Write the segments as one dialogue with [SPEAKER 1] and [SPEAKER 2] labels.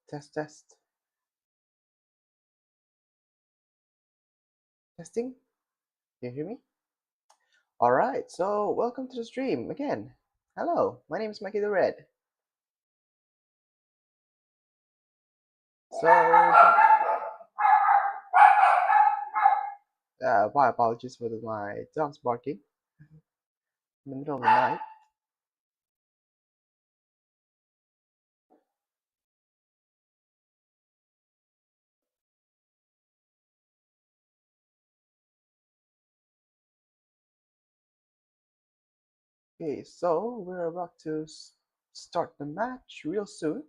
[SPEAKER 1] Test, test. Testing. Can you hear me? All right. So welcome to the stream again. Hello, my name is Mikey the Red. So, my apologies for my dogs barking in the middle of the night. Okay, so we're about to start the match real soon.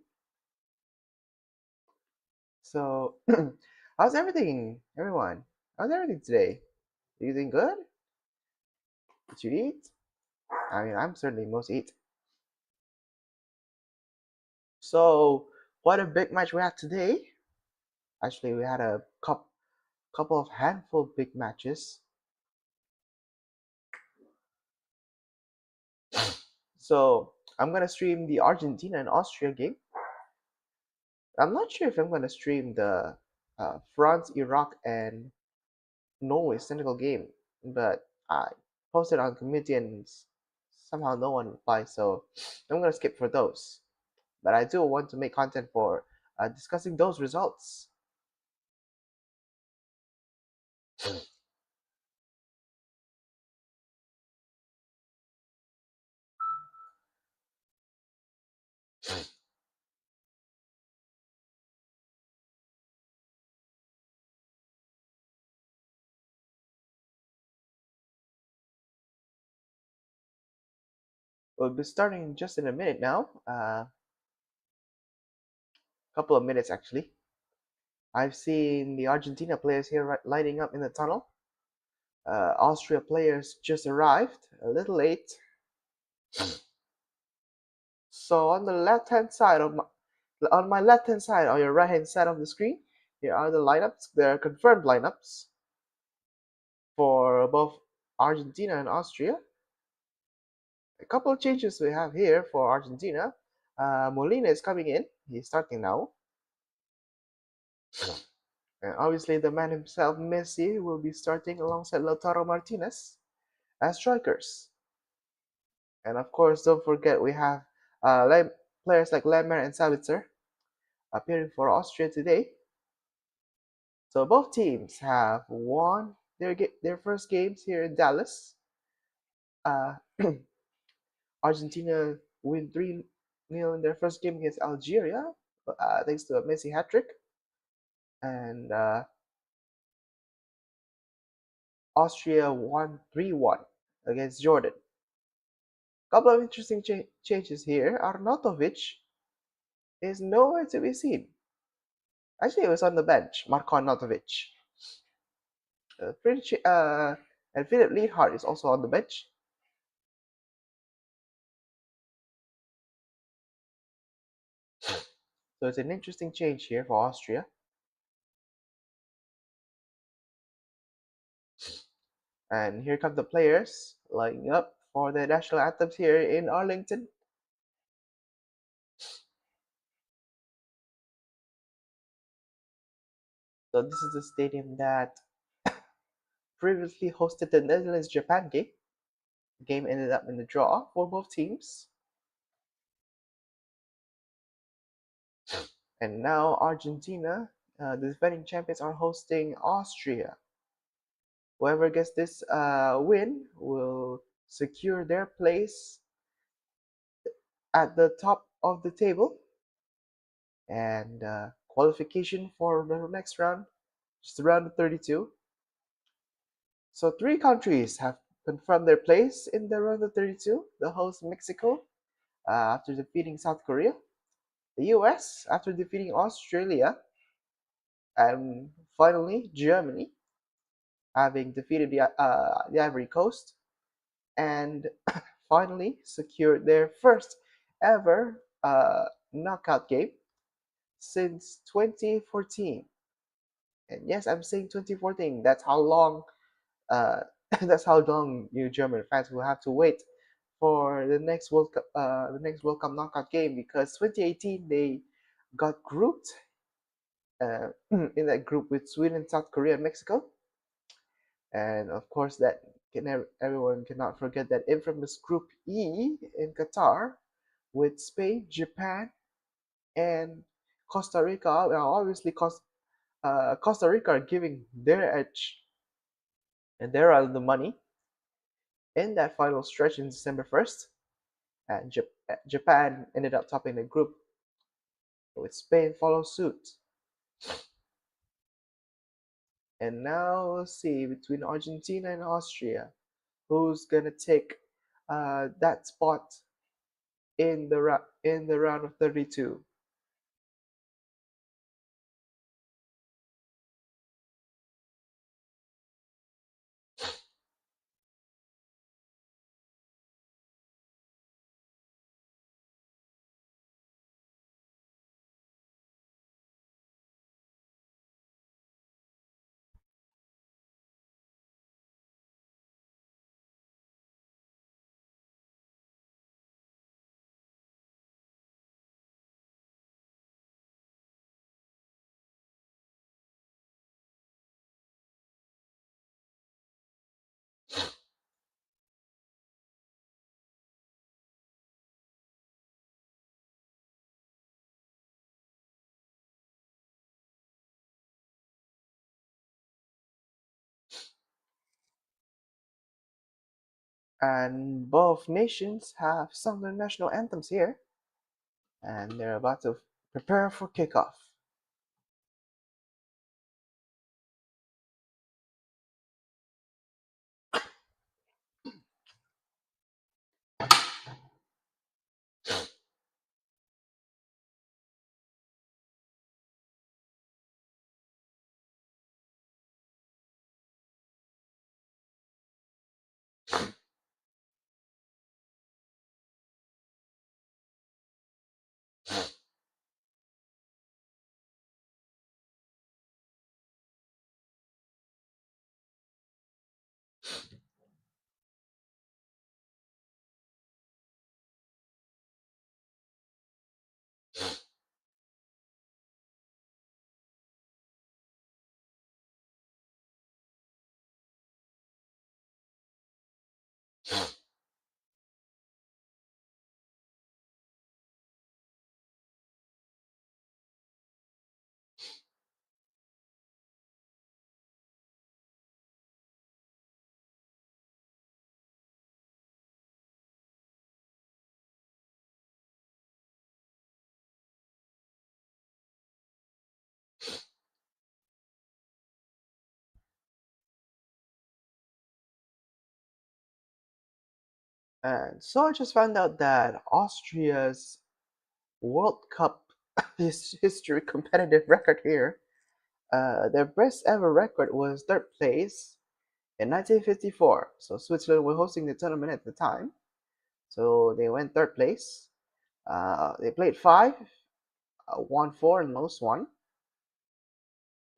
[SPEAKER 1] So, how's everything, everyone? How's everything today? Are you doing good? Did you eat? I mean, I'm certainly most eat. So, what a big match we had today. Actually, we had a couple of handful of big matches. So, I'm gonna stream the Argentina and Austria game. I'm not sure if I'm gonna stream the France, Iraq, and Norway Senegal game, but I posted on community and somehow no one replied, so I'm gonna skip for those. But I do want to make content for discussing those results. We'll be starting just in a minute now. Couple of minutes actually. I've seen the Argentina players here lighting up in the tunnel. Austria players just arrived, a little late. So on the left-hand side of my left-hand side or your right-hand side of the screen, here are the lineups. There are confirmed lineups for both Argentina and Austria. A couple of changes we have here for Argentina. Molina is coming in. He's starting now. And obviously the man himself, Messi, will be starting alongside Lautaro Martinez as strikers. And of course, don't forget we have players like Lemmer and Sabitzer appearing for Austria today. So both teams have won their first games here in Dallas. Argentina win 3-0 in their first game against Algeria, thanks to a Messi hat trick. And Austria won 3-1 against Jordan. Couple of interesting changes here. Arnautovic is nowhere to be seen. Actually, he was on the bench, Marko Arnautovic. And Philip Liedhart is also on the bench. So it's an interesting change here for Austria. And here come the players lining up for the national anthems here in Arlington. So this is the stadium that previously hosted the Netherlands-Japan game. The game ended up in the draw for both teams. And now Argentina, the defending champions, are hosting Austria. Whoever gets this win will secure their place at the top of the table and qualification for the next round, just around the 32. So 3 countries have confirmed their place in the round of 32. The host Mexico after defeating South Korea, the US after defeating Australia, and finally Germany having defeated the Ivory Coast, and finally secured their first ever knockout game since 2014. And yes, I'm saying 2014. That's how long. That's how long you German fans will have to wait for the next World Cup knockout game, because 2018 they got grouped in that group with Sweden, South Korea, and Mexico. And of course, that everyone cannot forget that infamous Group E in Qatar with Spain, Japan, and Costa Rica. Now, obviously, Costa Rica are giving their edge, and they're out of the money in that final stretch in December 1st. And Japan ended up topping the group, with Spain follow suit. And now we'll see between Argentina and Austria who's gonna take that spot in the round of 32. And both nations have sung their national anthems here, and they're about to prepare for kickoff. And so I just found out that Austria's World Cup history competitive record here, their best ever record was third place in 1954. So Switzerland were hosting the tournament at the time. So they went third place. They played five, won four, and lost one.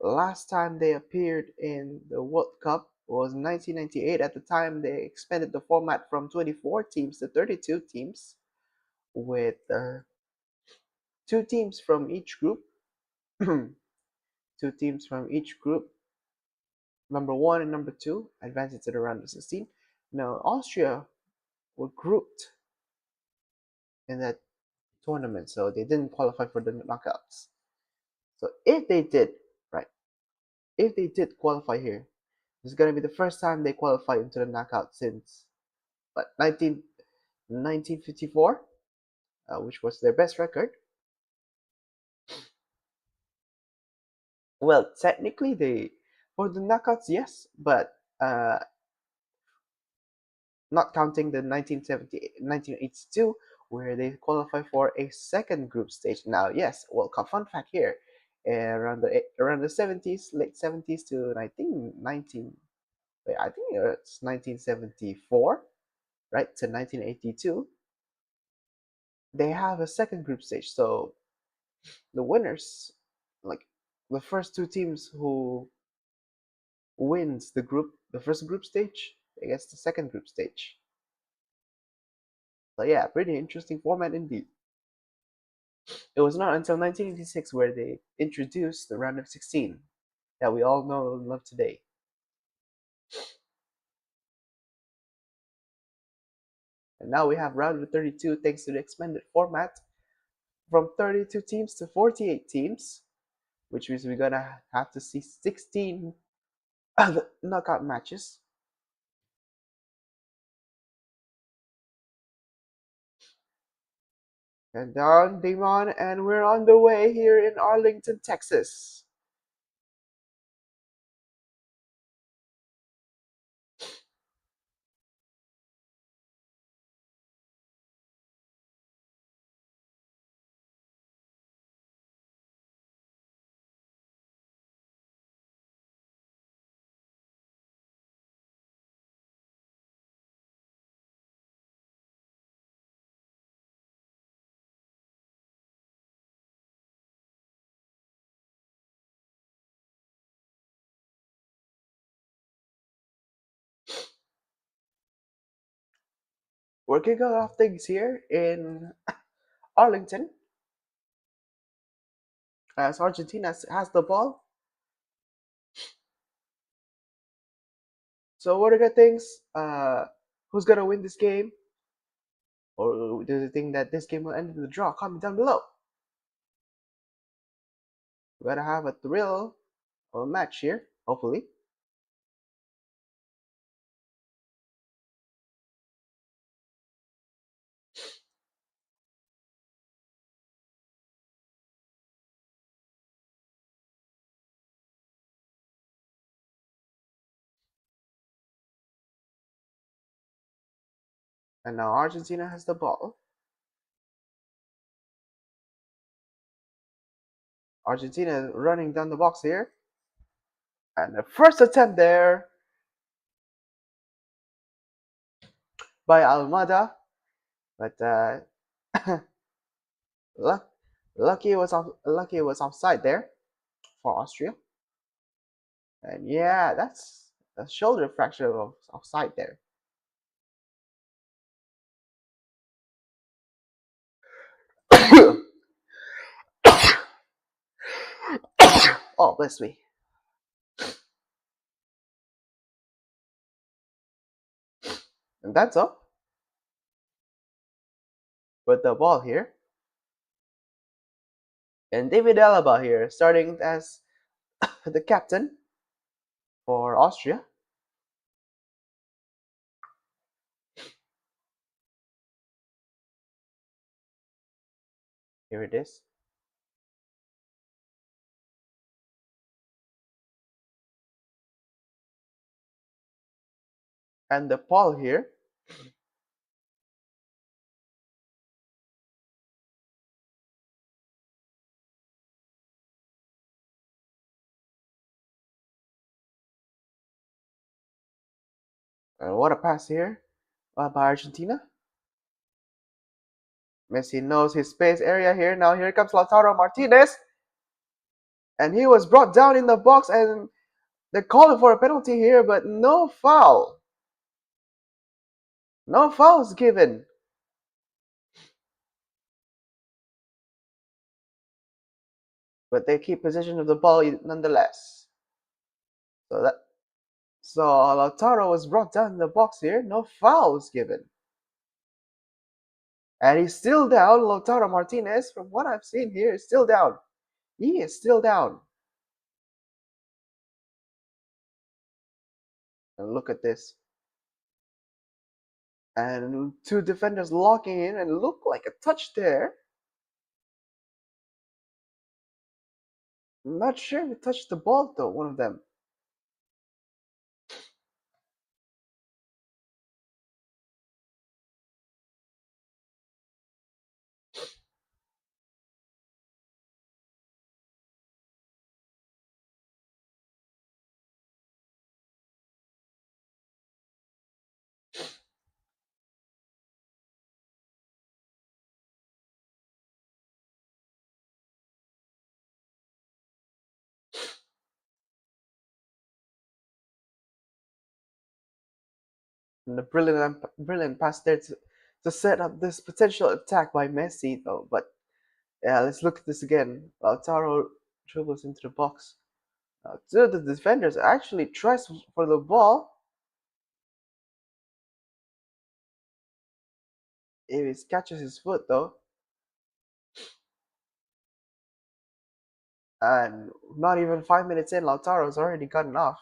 [SPEAKER 1] Last time they appeared in the World Cup was 1998. At the time, they expanded the format from 24 teams to 32 teams, with two teams from each group. Two teams from each group, number one and number two, advancing to the round of 16. Now, Austria were grouped in that tournament, so they didn't qualify for the knockouts. So if they did, right, if they did qualify here, this is gonna be the first time they qualify into the knockout since but 1954, which was their best record. Well, technically they for the knockouts, yes, but not counting the 1982, where they qualify for a second group stage. Now, yes, World Cup fun fact here. Around the 70s, late 70s to I think 19 wait, I think it's 1974, right, to 1982, they have a second group stage. So the winners, like the first two teams who wins the first group stage, against the second group stage. So yeah, pretty interesting format indeed. It was not until 1986 where they introduced the round of 16 that we all know and love today. And now we have round of 32 thanks to the expanded format from 32 teams to 48 teams, which means we're gonna have to see 16 knockout matches. And down, Damon, and we're on the way here in Arlington, Texas. We're kicking off things here in Arlington as Argentina has the ball. So what are the things? Who's gonna win this game? Or do you think that this game will end in a draw? Comment down below. We're gonna have a thrill of a match here, hopefully. And now Argentina has the ball. Argentina is running down the box here. And the first attempt there by Almada. But luck, lucky it was offside there for Austria. And yeah, that's a shoulder fracture of offside there. Oh, bless me. And that's up with the ball here. And David Alaba here, starting as the captain for Austria. Here it is. And the ball here. And what a pass here by Argentina. Messi knows his space area here. Now here comes Lautaro Martinez. And he was brought down in the box and they're calling for a penalty here, but no foul. No fouls given. But they keep possession of the ball nonetheless. So Lautaro was brought down in the box here. No fouls given. And he's still down. Lautaro Martinez, from what I've seen here, is still down. He is still down. And look at this. And two defenders locking in and look like a touch there. I'm not sure if he touched the ball though, one of them. And the brilliant pass there to set up this potential attack by Messi though, but Yeah, let's look at this again. Lautaro dribbles into the box. Two of the defenders actually tries for the ball. If he catches his foot though, and not even 5 minutes in, Lautaro's already gotten off,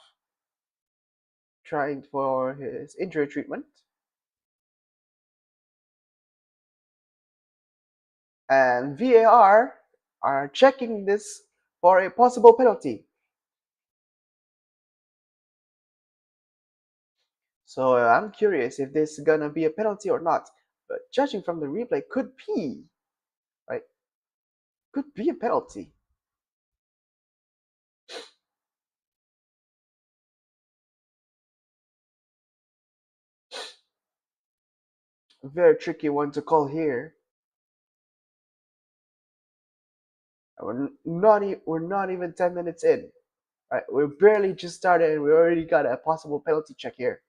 [SPEAKER 1] trying for his injury treatment. And VAR are checking this for a possible penalty. So I'm curious if this is gonna be a penalty or not. But judging from the replay, could be, right? Could be a penalty. A very tricky one to call here. We're not even 10 minutes in. Right? We're barely just started and we already got a possible penalty check here.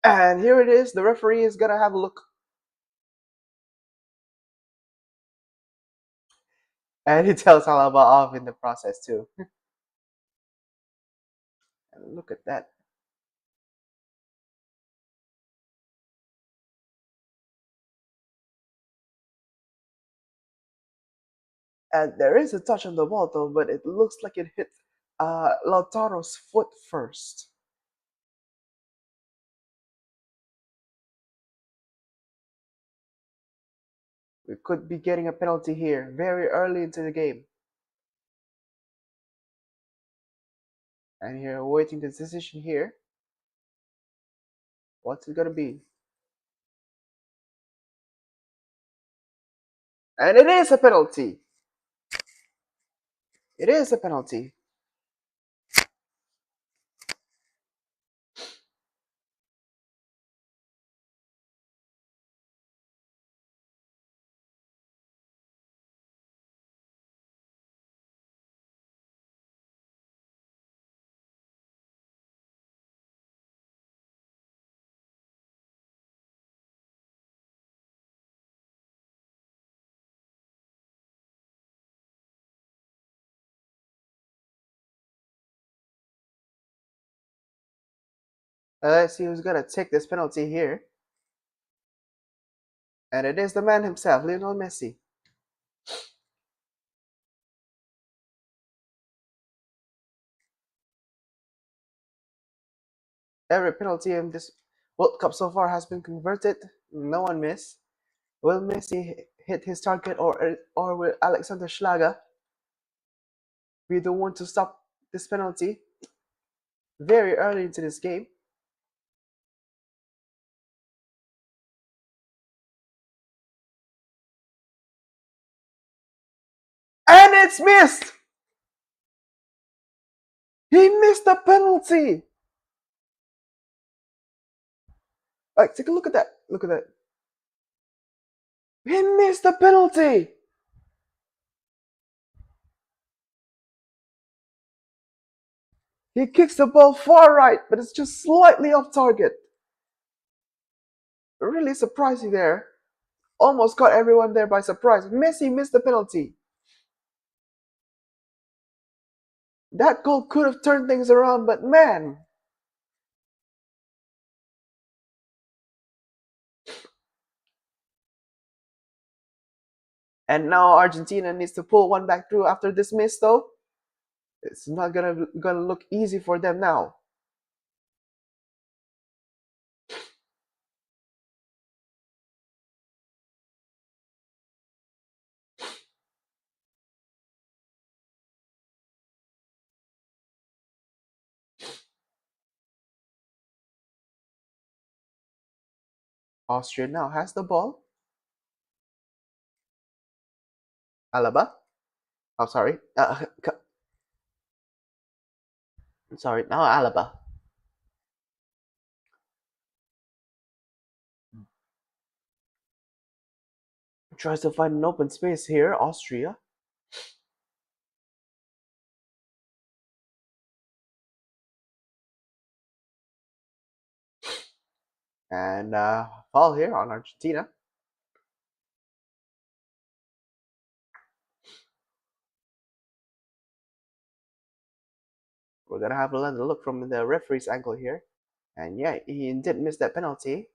[SPEAKER 1] And here it is. The referee is gonna have a look. And he tells Alaba off in the process too. And look at that. And there is a touch on the ball though, but it looks like it hit Lautaro's foot first. We could be getting a penalty here very early into the game. And here, waiting the decision here. What's it gonna be? And it is a penalty. It is a penalty. Let's see who's gonna take this penalty here. And it is the man himself, Lionel Messi. Every penalty in this World Cup so far has been converted. No one missed. Will Messi hit his target, or will Alexander Schlager be the one to stop this penalty very early into this game? And it's missed! He missed the penalty! Like, take a look at that. Look at that. He missed the penalty! He kicks the ball far right, but it's just slightly off target. Really surprising there. Almost caught everyone there by surprise. Messi missed the penalty. That goal could have turned things around, but man. And now Argentina needs to pull one back through after this miss, though. It's not gonna look easy for them now. Austria now has the ball. Alaba. Oh, sorry. Sorry. Now Alaba. Tries to find an open space here, Austria. And foul here on Argentina. We're gonna have another look from the referee's angle here. And yeah, he did miss that penalty.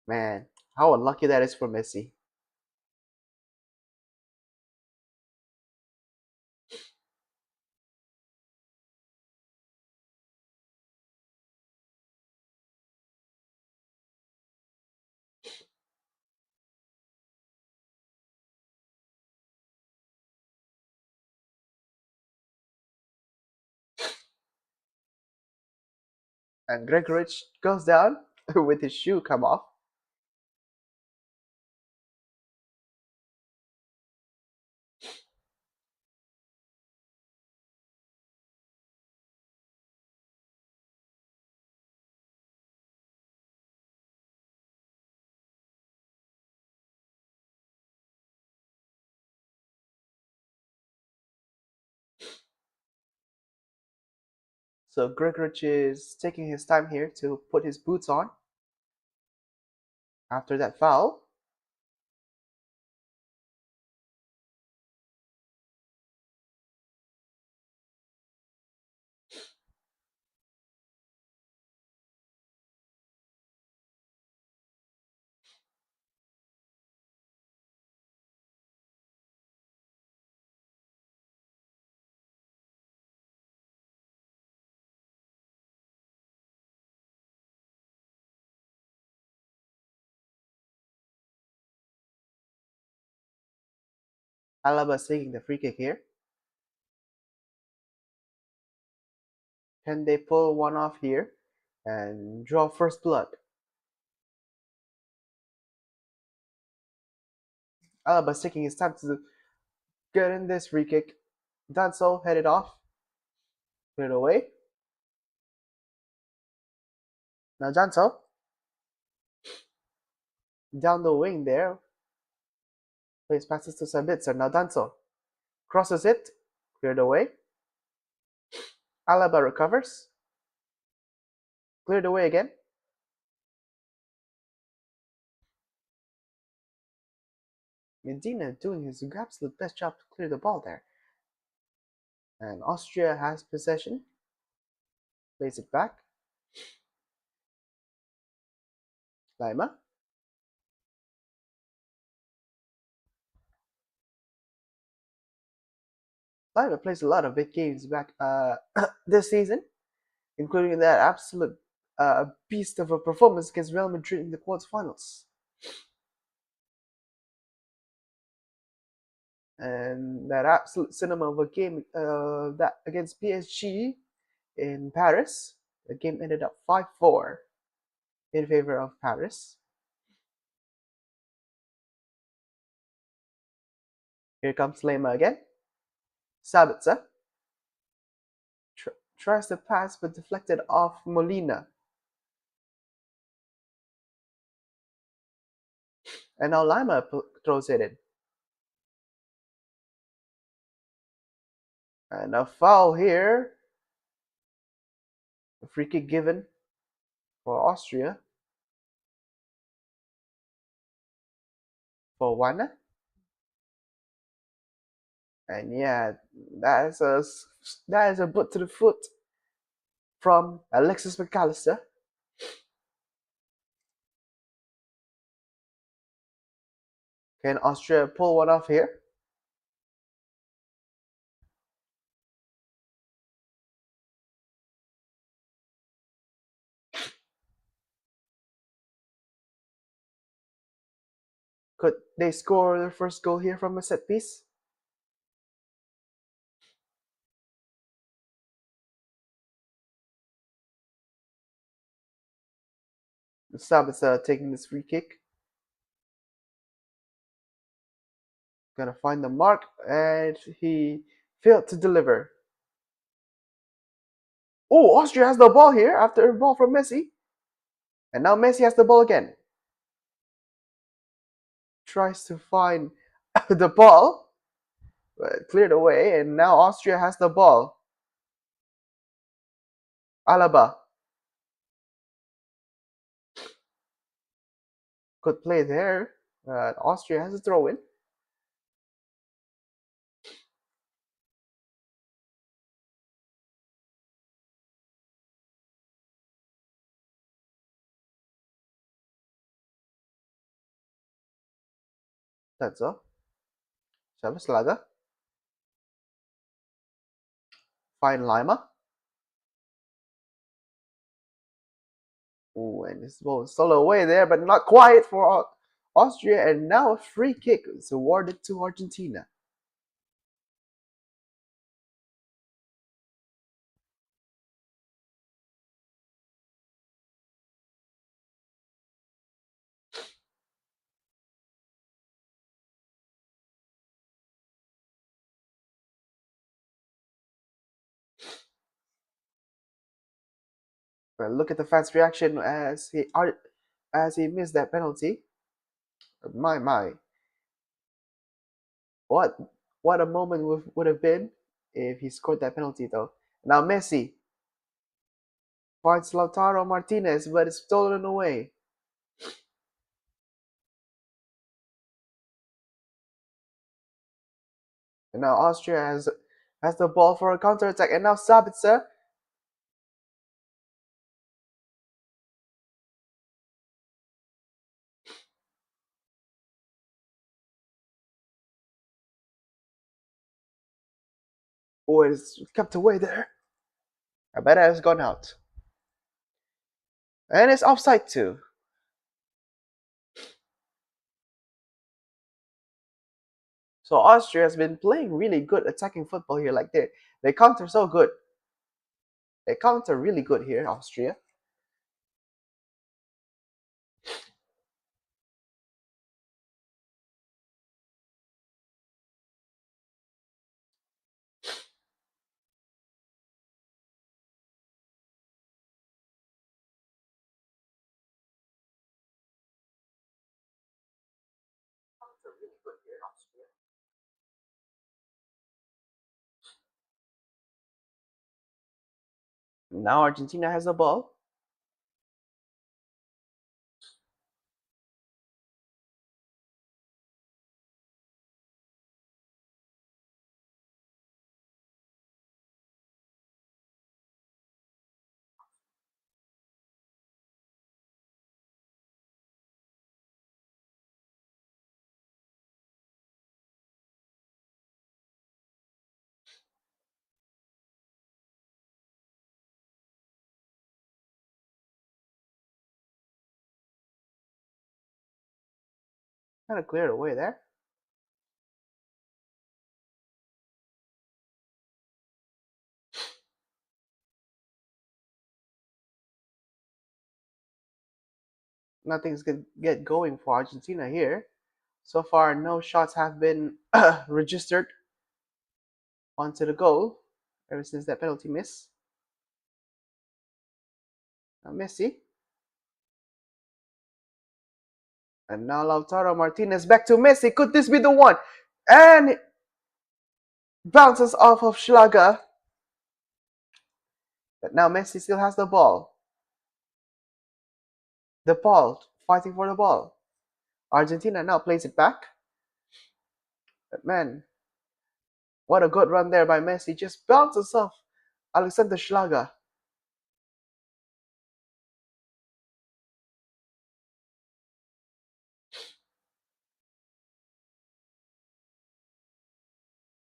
[SPEAKER 1] Man, how unlucky that is for Messi. And Gregorich goes down with his shoe come off. So Gregorich is taking his time here to put his boots on after that foul. Alaba is taking the free kick here. Can they pull one off here and draw first blood? Alaba is taking his time to get in this free kick. Done so, headed off. Put it away. Now Janto. Down the wing there. Plays passes to Sabitzer. Now Danso. Crosses it. Cleared away. Alaba recovers. Cleared away again. Medina doing his absolute best job to clear the ball there. And Austria has possession. Plays it back. Lima. Lima plays a lot of big games back this season, including that absolute beast of a performance against Real Madrid in the quarterfinals. And that absolute cinema of a game that against PSG in Paris. The game ended up 5-4 in favor of Paris. Here comes Lema again. Sabitzer tries to pass but deflected off Molina. And now Lima throws it in. And a foul here. A free kick given for Austria. For Wana. And yeah, that is a boot to the foot from Alexis McAllister. Can Austria pull one off here? Could they score their first goal here from a set piece? Sabitzer taking this free kick. Gonna find the mark, and he failed to deliver. Oh, Austria has the ball here after a ball from Messi. And now Messi has the ball again. Tries to find the ball, but cleared away, and now Austria has the ball. Alaba. Good play there. Austria has a throw in. That's all. Chavez Laga. Find Lima. Ooh, and this ball is solo away there, but not quite for Austria. And now a free kick is awarded to Argentina. Well, look at the fans' reaction as he missed that penalty. My, what what a moment would have been if he scored that penalty though. Now Messi finds Lautaro Martinez, but it's stolen away. And now Austria has the ball for a counter attack, and now Sabitzer. Oh, it's kept away there. I bet it has gone out. And it's offside too. So Austria has been playing really good attacking football here. Like they counter so good. They counter really good here, Austria. Now Argentina has the ball. Kind of cleared away there. Nothing's gonna get going for Argentina here. So far, no shots have been registered onto the goal ever since that penalty miss. Now Messi. And now Lautaro Martinez back to Messi. Could this be the one? And it bounces off of Schlager. But now Messi still has the ball. The ball, fighting for the ball. Argentina now plays it back. But man, what a good run there by Messi. Just bounces off Alexander Schlager.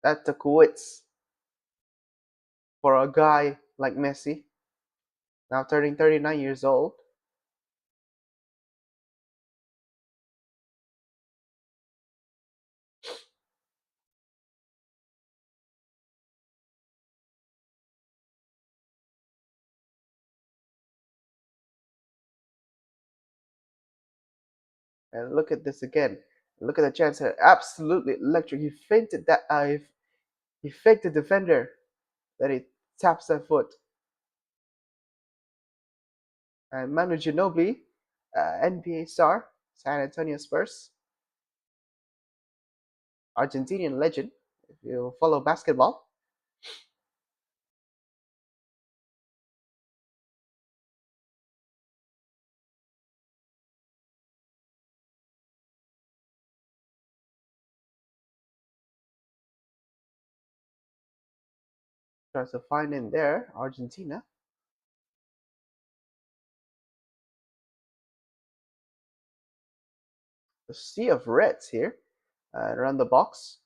[SPEAKER 1] That took wits for a guy like Messi, now turning 39 years old. And look at this again. Look at the chance here. Absolutely electric. He fainted that. He faked the defender. That he taps that foot. And Manu Ginobili NBA star, San Antonio Spurs, Argentinian legend, if you follow basketball. Tries to find in there, Argentina. A sea of reds here around the box.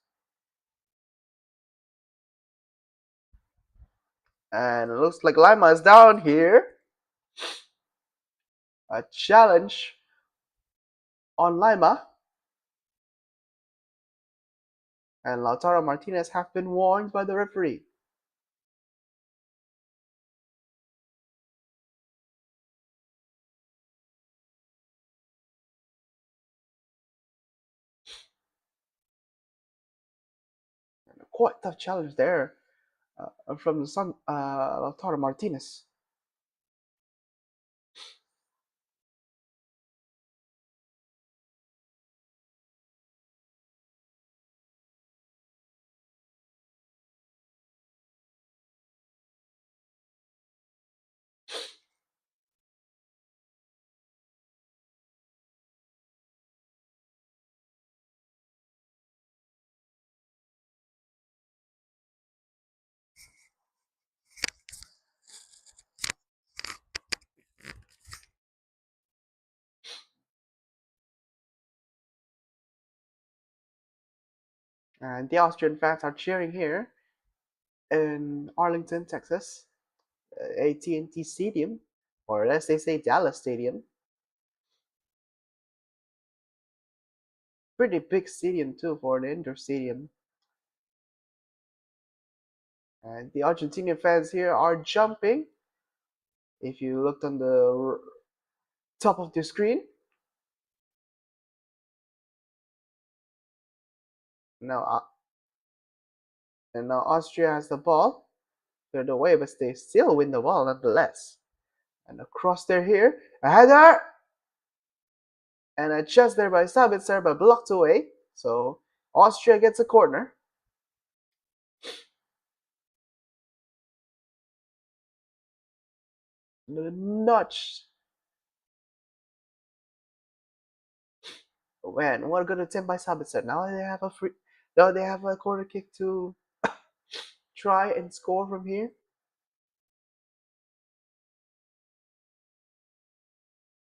[SPEAKER 1] And it looks like Lima is down here. A challenge on Lima. And Lautaro Martinez have been warned by the referee. Quite tough challenge there from the son, Lautaro Martinez. And the Austrian fans are cheering here in Arlington, Texas, AT&T Stadium, or as they say, Dallas Stadium. Pretty big stadium too for an indoor stadium. And the Argentinian fans here are jumping. If you looked on the top of the screen, now and now Austria has the ball. Cleared away, but they still win the ball nonetheless. And across there here, a header, and a chest there by Sabitzer, but blocked away. So Austria gets a corner. Notch. Man, what a good attempt by Sabitzer. Now they have a free. Now they have a corner kick to try and score from here.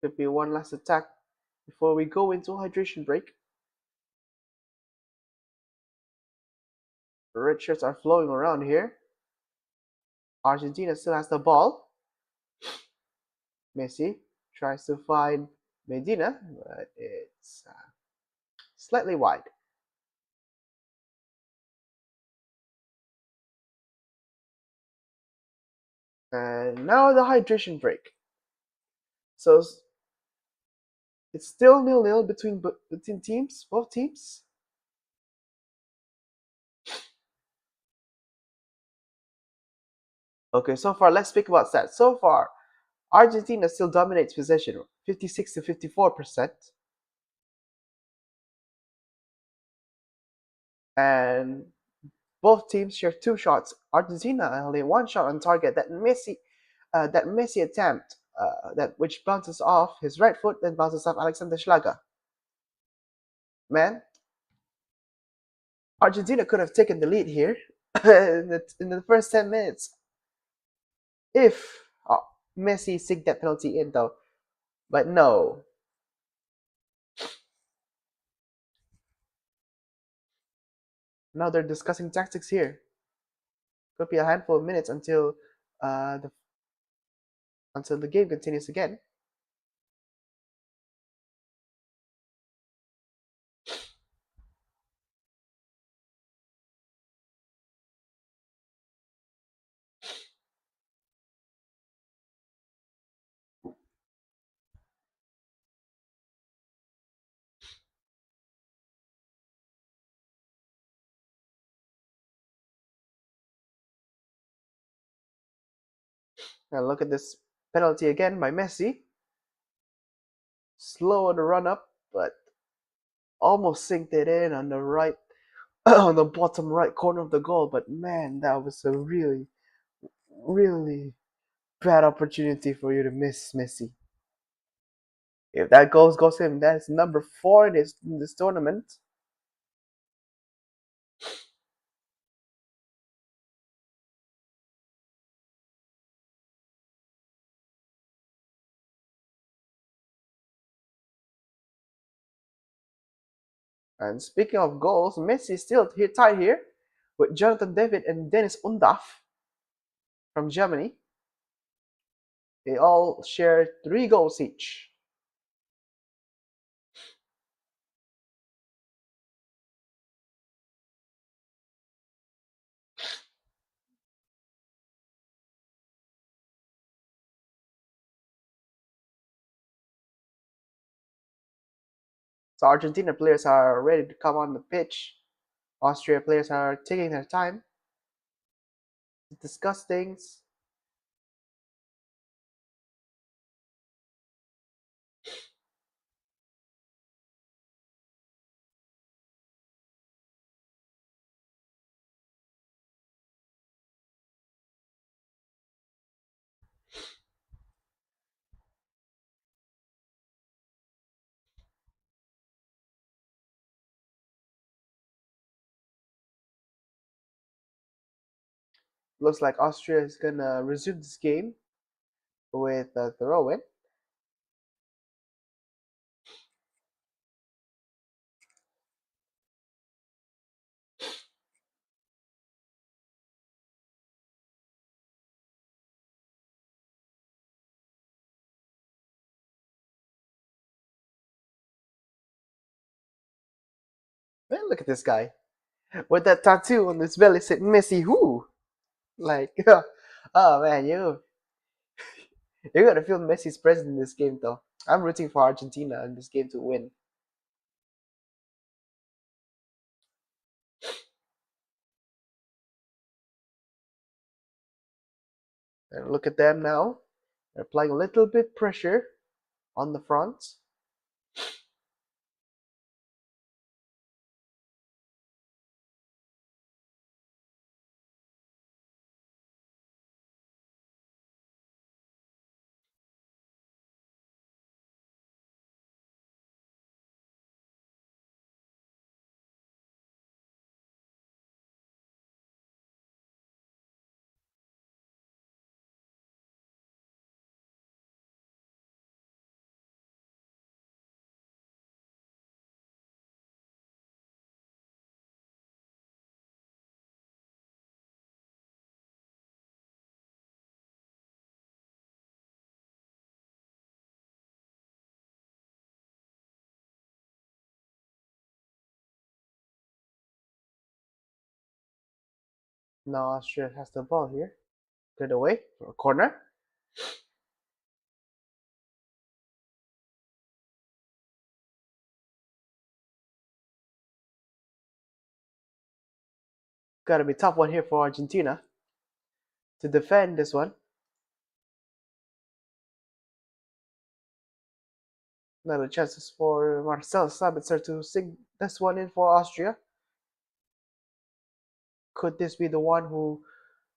[SPEAKER 1] Could be one last attack before we go into hydration break. Red shirts are flowing around here. Argentina still has the ball. Messi tries to find Medina, but it's slightly wide. And now the hydration break. So it's still 0-0 between teams, both teams. Okay, so far let's speak about stats. So far, Argentina still dominates possession, 56 to 54%, and both teams share two shots. Argentina only one shot on target. That Messi attempt, that which bounces off his right foot, then bounces off Alexander Schlager. Man, Argentina could have taken the lead here in the first 10 minutes if Messi sinked that penalty in, though. But no. Now they're discussing tactics here. Could be a handful of minutes uh, the until the game continues again. Now look at this penalty again by Messi. Slow on the run up, but almost synced it in on the right, on the bottom right corner of the goal. But man, that was a really, really bad opportunity for you to miss, Messi. If that goes in, that's number 4 in this tournament. And speaking of goals, Messi is still here, tied here with Jonathan David and Dennis Undaff from Germany. They all share 3 goals each. So Argentina players are ready to come on the pitch. Austria players are taking their time to discuss things. Looks like Austria is gonna resume this game with a throw-in. Man, look at this guy with that tattoo on his belly said Messi who? Like, oh man, you're gonna feel Messi's presence in this game though. I'm rooting for Argentina in this game to win. And look at them now. They're applying a little bit pressure on the front. Now Austria has the ball here. Cleared away for a corner. Gotta be tough one here for Argentina to defend this one. Another chances for Marcel Sabitzer to sink this one in for Austria. Could this be the one who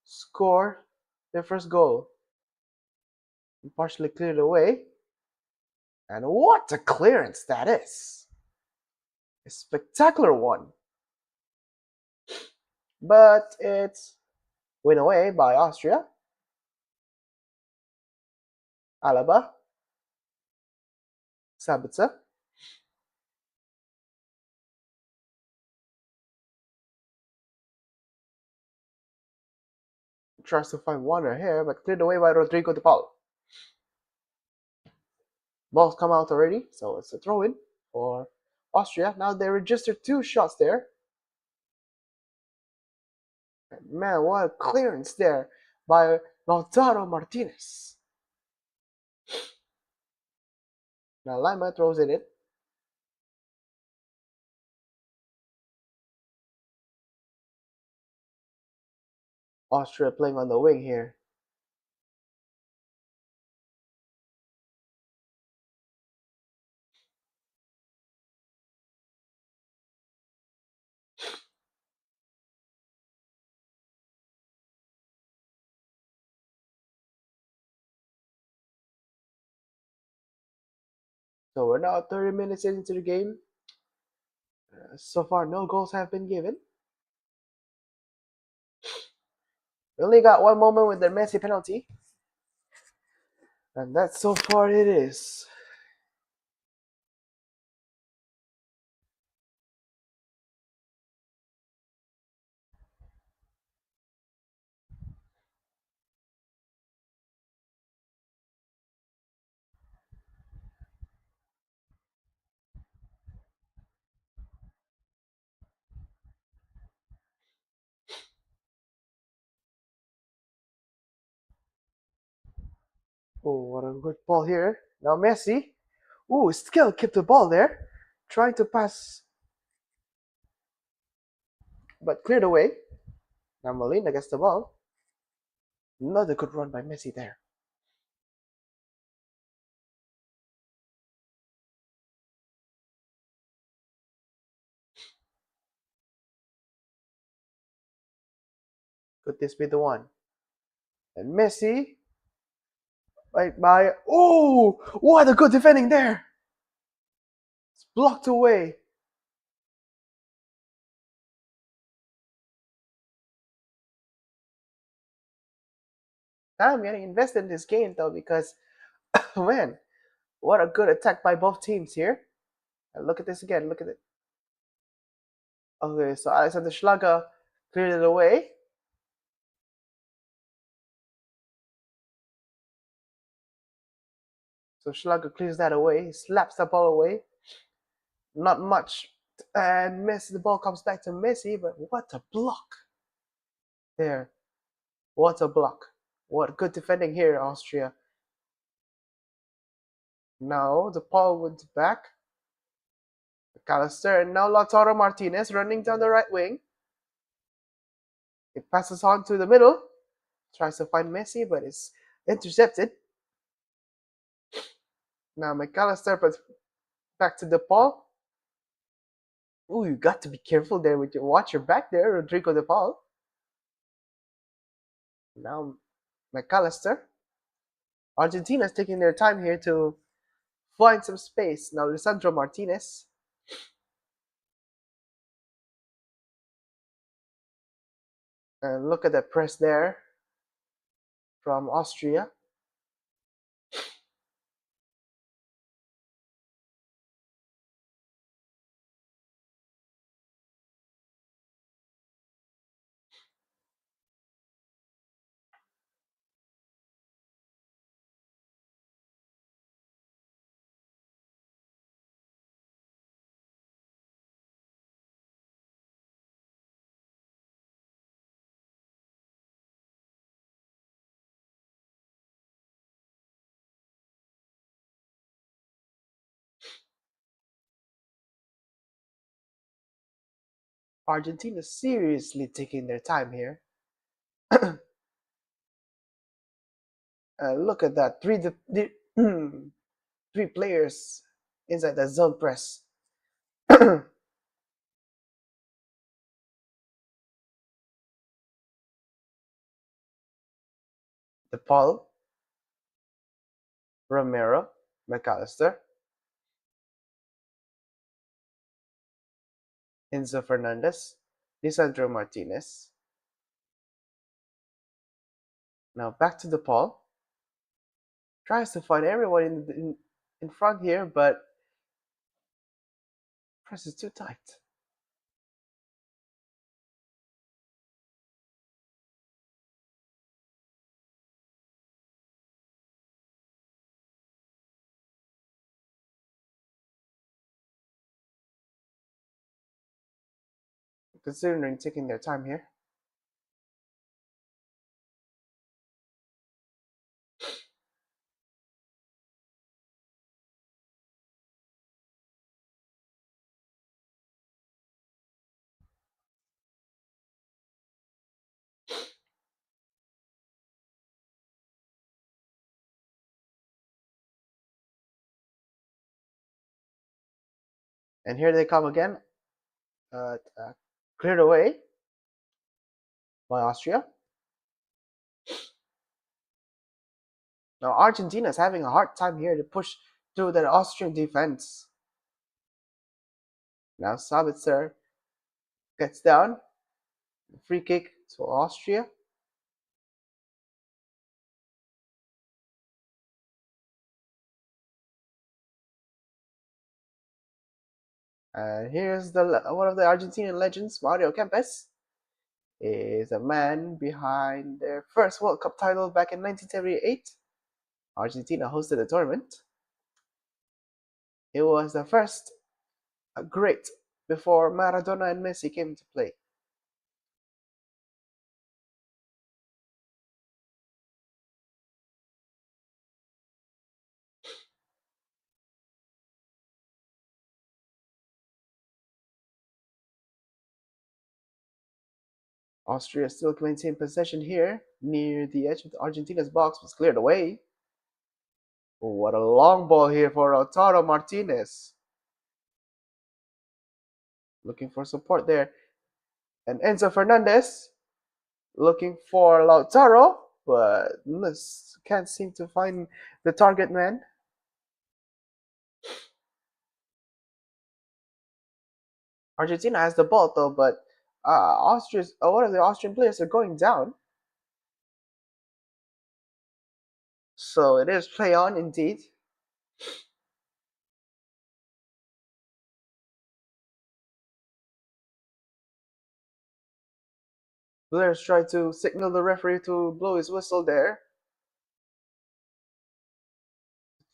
[SPEAKER 1] score their first goal? Partially cleared away. And what a clearance that is! A spectacular one. But it's win away by Austria. Alaba. Sabitzer. Tries to find Warner here, but cleared away by Rodrigo de Paul. Ball's come out already, so it's a throw-in for Austria. Now they registered 2 shots there. And man, what a clearance there by Lautaro Martinez. Now Lima throws it in. Austria playing on the wing here. So we're now 30 minutes into the game. So far, no goals have been given. We only got one moment with the Messi penalty. And that's so far it is. Oh, what a good ball here. Now Messi. Ooh, still kept the ball there. Trying to pass, but cleared away. Now Molina gets the ball. Another good run by Messi there. Could this be the one? And Messi, right by. Oh, what a good defending there. It's blocked away. I'm getting invested in this game though because, man, what a good attack by both teams here. And look at this again. Look at it. Okay, so Alexander Schlager cleared it away. So Schlager clears that away. He slaps the ball away. Not much. And Messi, the ball comes back to Messi, but what a block. There. What a block. What good defending here, Austria. Now the ball went back. McAllister and now Lautaro Martinez running down the right wing. It passes on to the middle. Tries to find Messi, but it's intercepted. Now McAllister, but back to the ball. Ooh, you got to be careful there with your watch your back there, Rodrigo De Paul. Now McAllister. Argentina's taking their time here to find some space. Now Lisandro Martinez. And look at that press there from Austria. Argentina seriously taking their time here. Look at that. Three players inside the zone press. The Paul, Romero, McAllister, Enzo Fernandez, Lisandro Martinez. Now back to the Paul. Tries to find everyone in front here, but press is too tight. Considering taking their time here. And here they come again. Cleared away by Austria. Now Argentina is having a hard time here to push to the Austrian defense. Now Sabitzer gets down. Free kick to Austria. And here's the one of the Argentinian legends, Mario Kempes, is a man behind their first World Cup title back in 1978. Argentina hosted the tournament. It was the first great before Maradona and Messi came to play. Austria still maintained possession here, near the edge of Argentina's box, was cleared away. Oh, what a long ball here for Lautaro Martinez. Looking for support there. And Enzo Fernandez looking for Lautaro, but can't seem to find the target man. Argentina has the ball though, but one of the Austrian players are going down. So it is play on indeed. Players try to signal the referee to blow his whistle there.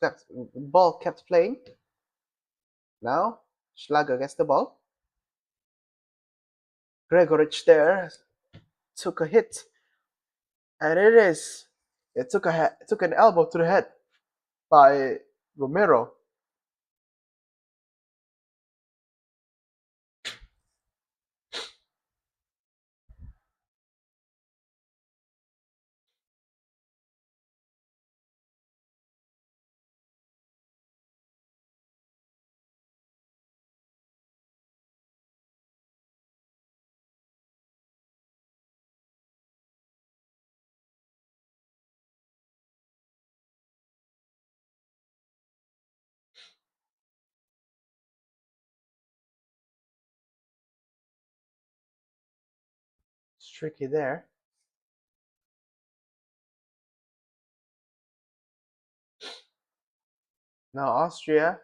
[SPEAKER 1] The ball kept playing. Now Schlager gets the ball. Gregorich there took a hit, and it took an elbow to the head by Romero. It's tricky there. Now Austria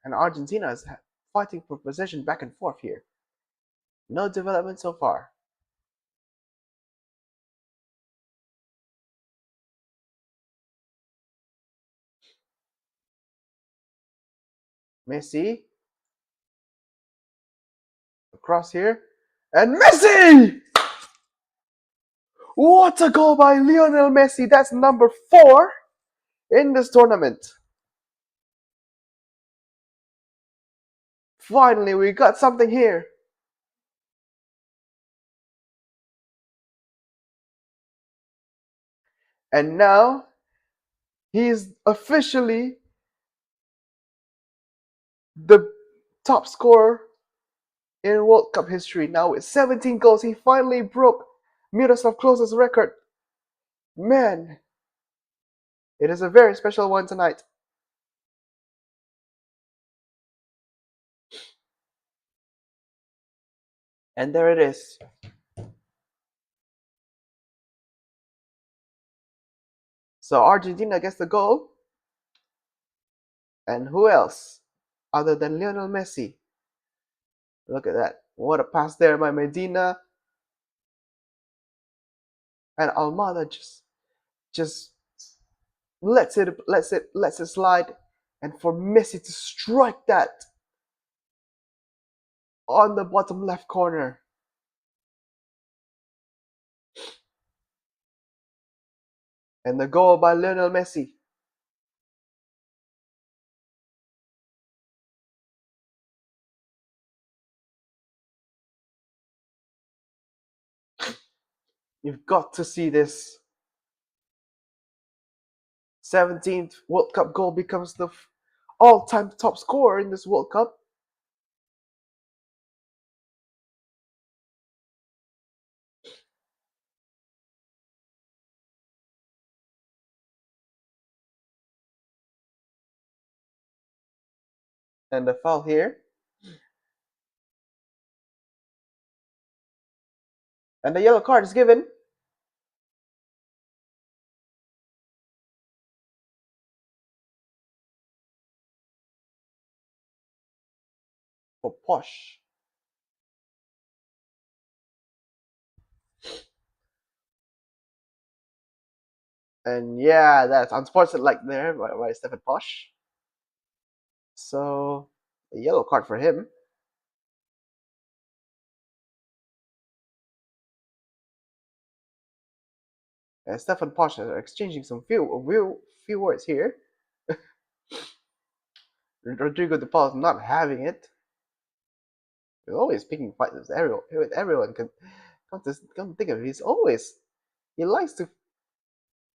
[SPEAKER 1] and Argentina is fighting for possession back and forth here. No development so far. Messi across here, and Messi! What a goal by Lionel Messi! That's number 4 in this tournament. Finally, we got something here. And now he's officially the top scorer in World Cup history. Now with 17 goals, he finally broke Miroslav Klose's record. Man, it is a very special one tonight. And there it is. So Argentina gets the goal. And who else other than Lionel Messi? Look at that. What a pass there by Medina. And Almada just lets it slide. And for Messi to strike that on the bottom left corner. And the goal by Lionel Messi. You've got to see this. 17th World Cup goal becomes the all-time top scorer in this World Cup. And the foul here. And the yellow card is given for Posh. And yeah, that's unsportsmanlike there by Stephen Posh. So a yellow card for him. And Stephen Posh are exchanging some few words here. Rodrigo De Paul is not having it. He's always picking fights with everyone. Come to think of it, he likes to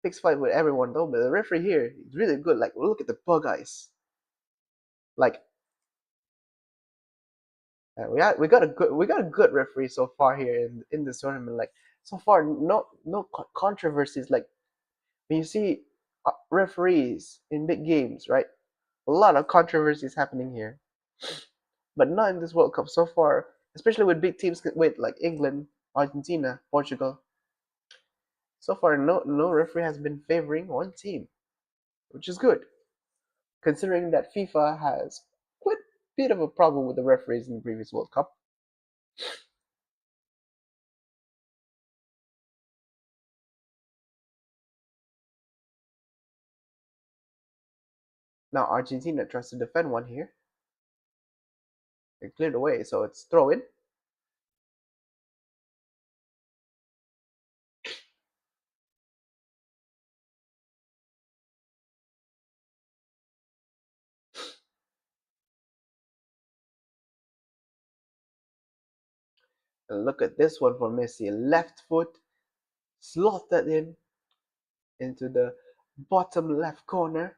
[SPEAKER 1] pick fight with everyone though. But the referee here is really good. Like look at the bug eyes. Like we got a good referee so far here in this tournament. Like so far, no controversies. Like when you see referees in big games, right? A lot of controversies happening here, but not in this World Cup so far. Especially with big teams with like England, Argentina, Portugal. So far, no referee has been favoring one team, which is good, considering that FIFA has quite a bit of a problem with the referees in the previous World Cup. Now Argentina tries to defend one here. It cleared away, so it's throw in. And look at this one for Messi. Left foot slotted in into the bottom left corner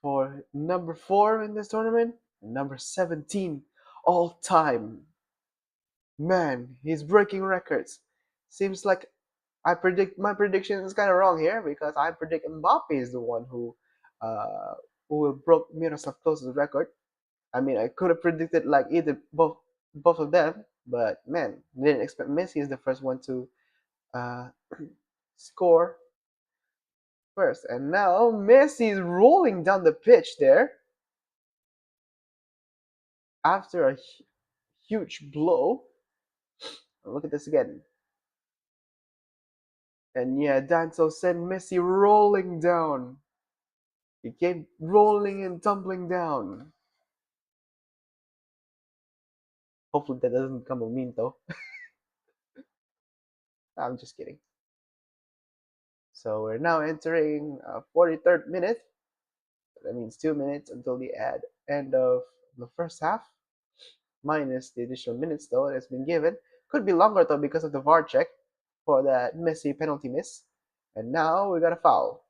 [SPEAKER 1] for number 4 in this tournament, number 17 all time. Man, he's breaking records. Seems like my prediction is kind of wrong here because I predict Mbappe is the one uh, who will broke Miroslav Klose's record. I mean, I could have predicted like either both of them, but man, didn't expect Messi is the first one to uh, score first. And now Messi is rolling down the pitch there after a huge blow. Look at this again. And yeah, Danso sent Messi rolling down. He came rolling and tumbling down. Hopefully that doesn't become a meme though. I'm just kidding. So we're now entering 43rd minute. That means 2 minutes until the end of the first half, minus the additional minutes though that's been given. Could be longer though because of the VAR check for that Messi penalty miss. And now we got a foul.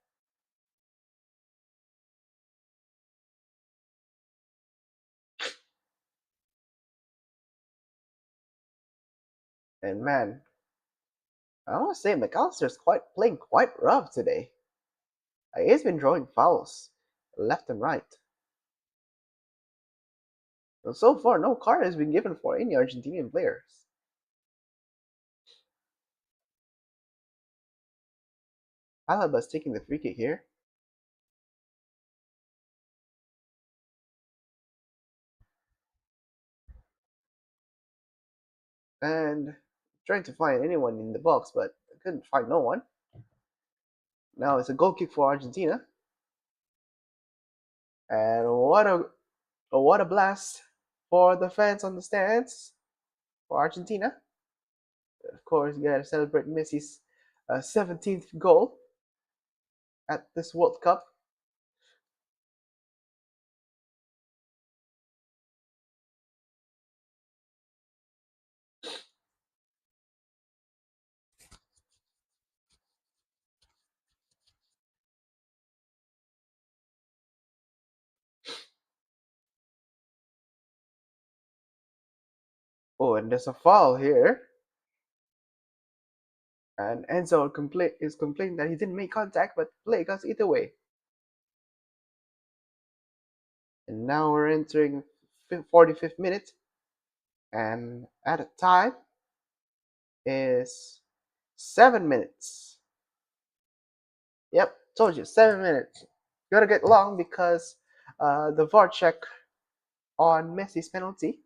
[SPEAKER 1] And man, I want to say McAllister's playing quite rough today. He's been drawing fouls left and right. So far, no card has been given for any Argentinian players. Alaba's taking the free kick here. And trying to find anyone in the box, but I couldn't find no one. Now it's a goal kick for Argentina. And what a blast for the fans on the stands for Argentina. Of course, you gotta celebrate Messi's 17th goal at this World Cup. Oh, and there's a foul here. And Enzo is complaining that he didn't make contact, but play goes either way. And now we're entering 45th minute, and at a time is 7 minutes. Yep, told you 7 minutes. Gotta get long because the VAR check on Messi's penalty.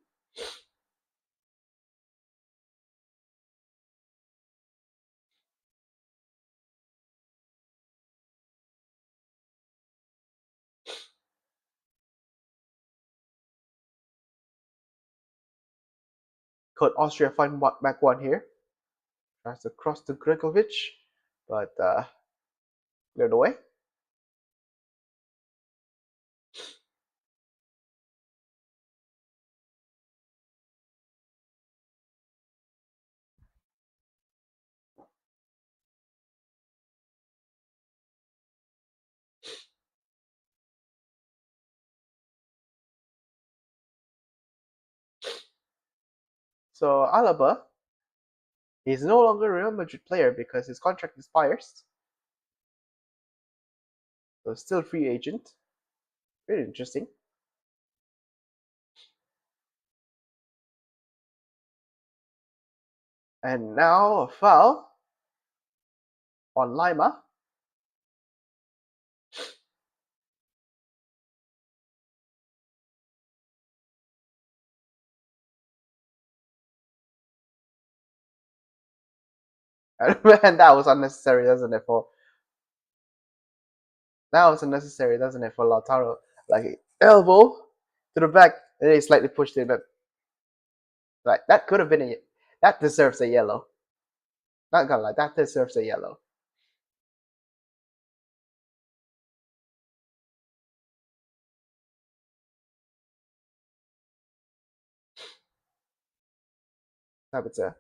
[SPEAKER 1] Could Austria find back one here? Tries to cross to Gregovic, but cleared away. So Alaba is no longer a Real Madrid player because his contract expires. So still free agent. Very interesting. And now a foul on Lima. And man, that was unnecessary, doesn't it? That was unnecessary, doesn't it, for Lautaro? Like elbow to the back, and then he slightly pushed it, but like that could have been that deserves a yellow. Not gonna lie, that deserves a yellow. Sabitzer.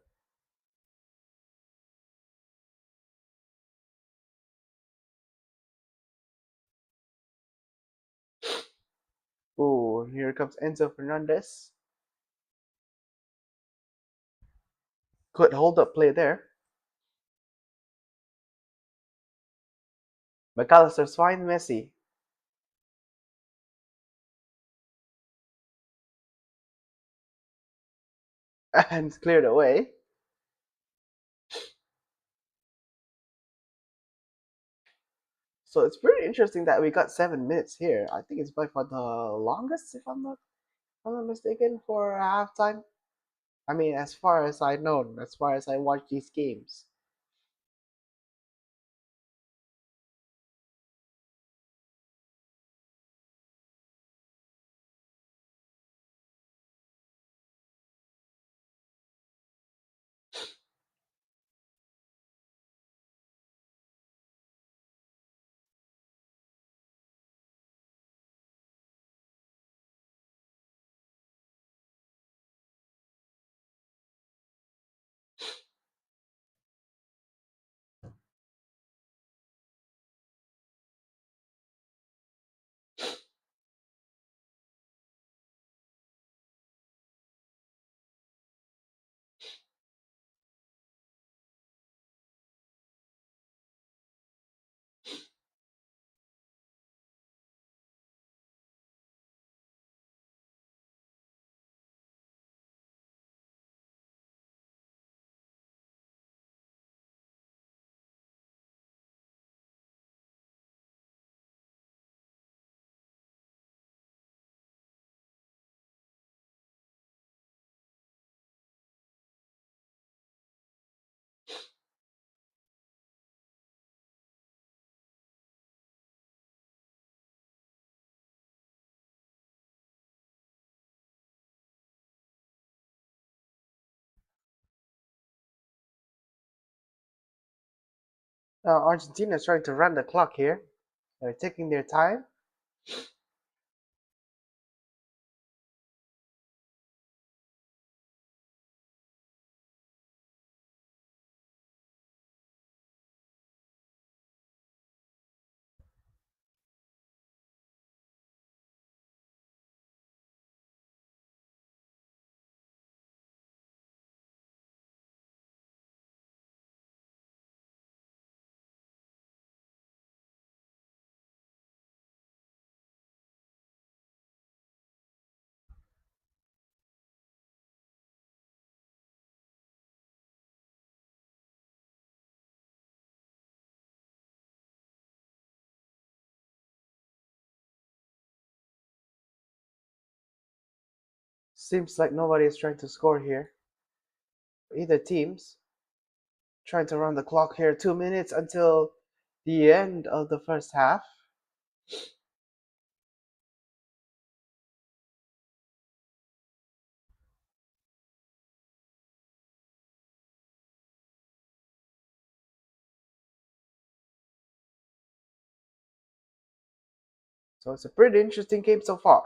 [SPEAKER 1] Ooh, here comes Enzo Fernandez. Good hold up play there. McAllister's fine, Messi. And cleared away. So it's pretty interesting that we got 7 minutes here. I think it's by far the longest, if I'm not mistaken, for halftime. I mean, as far as I know, as far as I watch these games. Argentina is trying to run the clock here. They're taking their time. Seems like nobody is trying to score here. Either teams trying to run the clock here. 2 minutes until the end of the first half. So it's a pretty interesting game so far.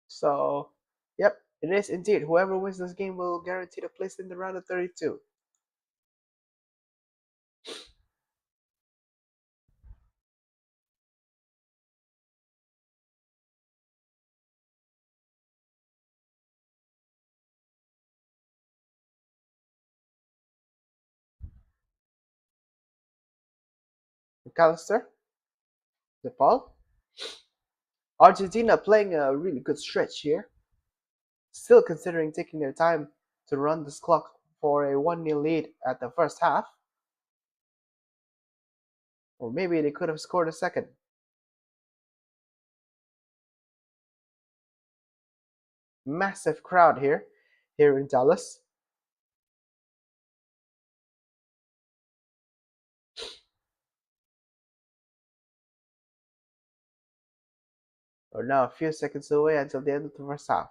[SPEAKER 1] So, yep, it is indeed. Whoever wins this game will guarantee a place in the round of 32. McAllister, the ball. Argentina playing a really good stretch here, still considering taking their time to run this clock for a 1-0 lead at the first half. Or maybe they could have scored a second. Massive crowd here in Dallas. We're now a few seconds away until the end of the first half.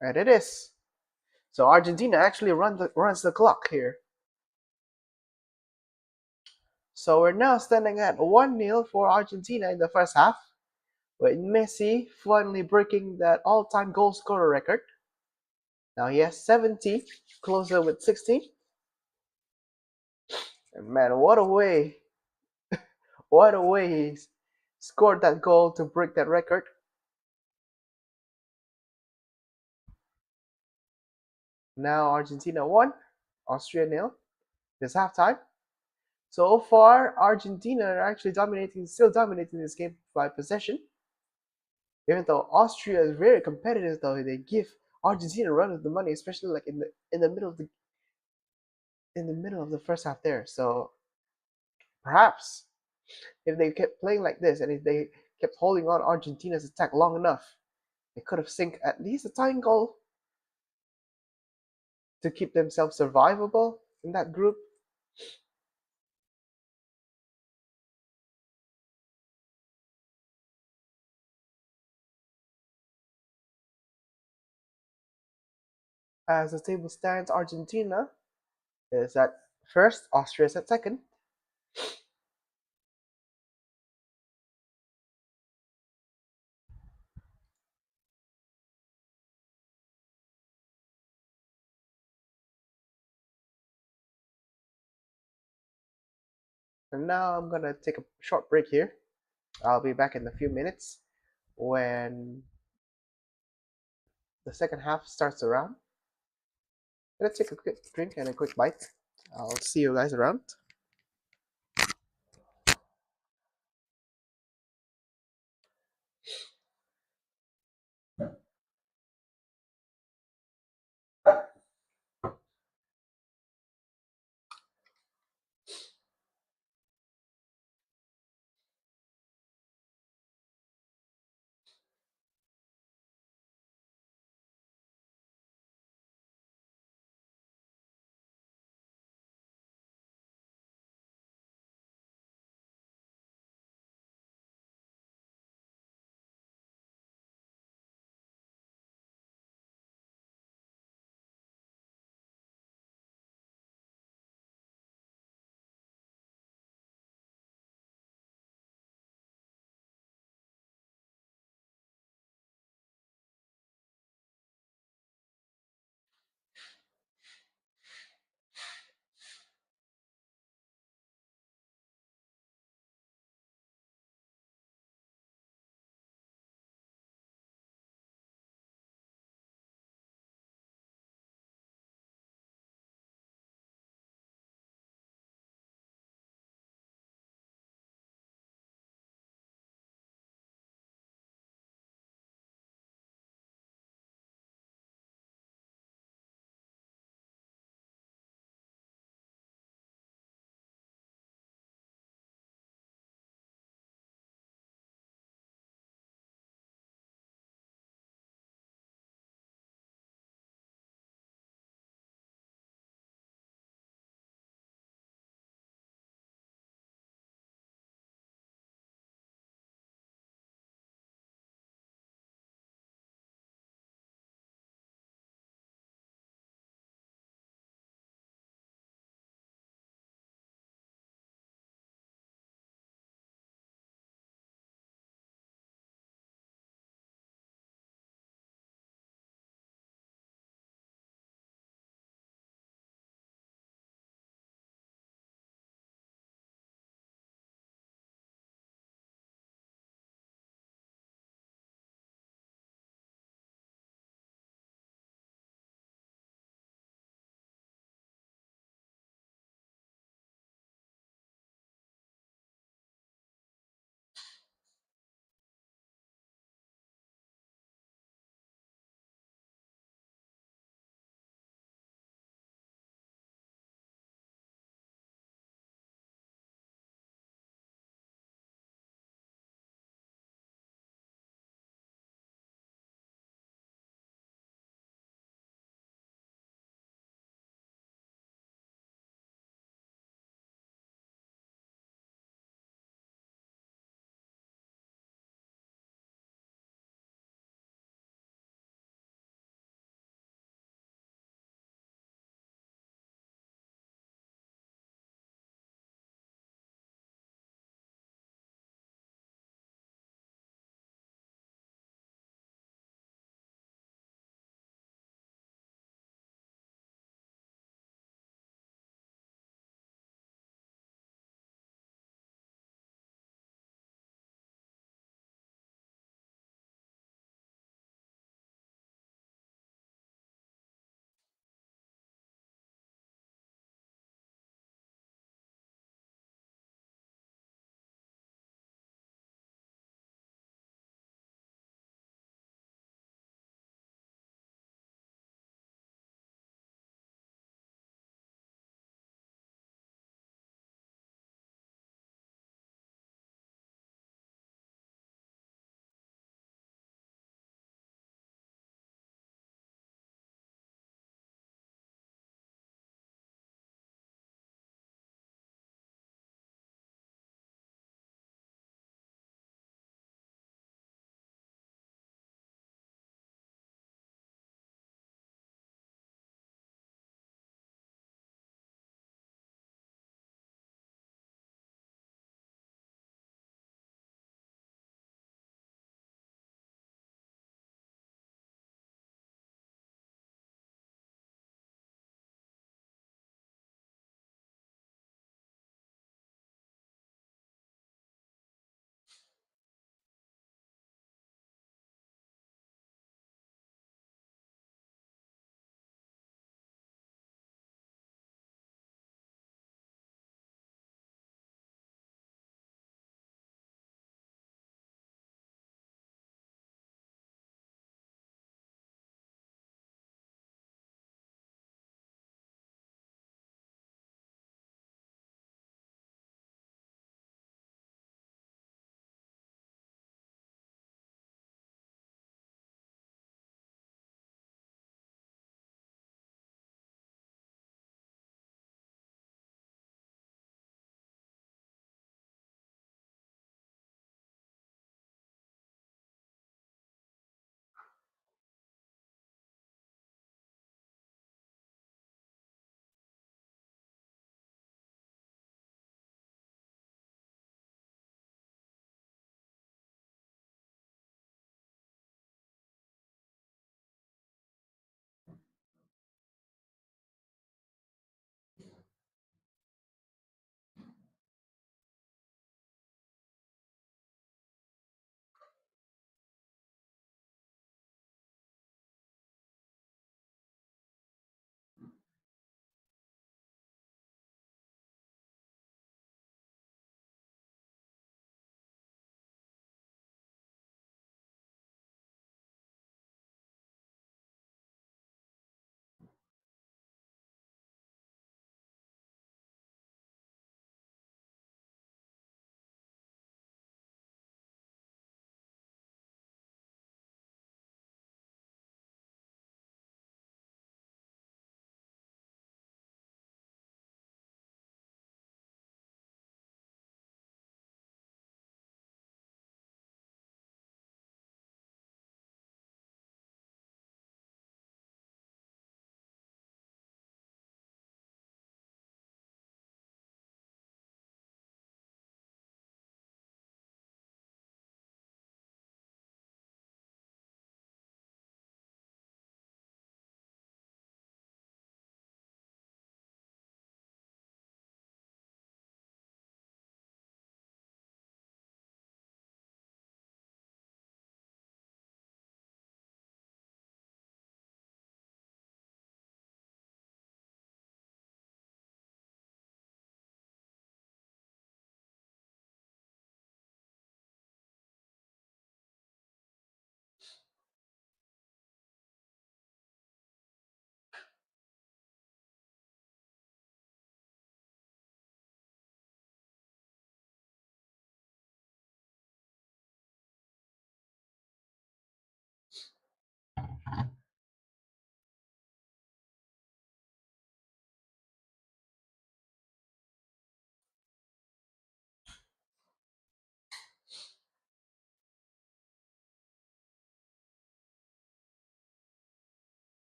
[SPEAKER 1] And it is. So Argentina actually runs the clock here. So we're now standing at 1-0 for Argentina in the first half, with Messi finally breaking that all-time goal scorer record. Now he has 70, closer with 16. And man, what a way he scored that goal to break that record. Now Argentina 1, Austria 0. It's halftime. So far, Argentina are actually still dominating this game by possession. Even though Austria is very competitive, though they give Argentina a run of the money, especially like in the middle of the first half there. So perhaps if they kept playing like this and if they kept holding on Argentina's attack long enough, they could have sink at least a tying goal to keep themselves survivable in that group. As the table stands, Argentina is at first, Austria is at second. And now I'm gonna take a short break here. I'll be back in a few minutes when the second half starts around. Let's take a quick drink and a quick bite. I'll see you guys around.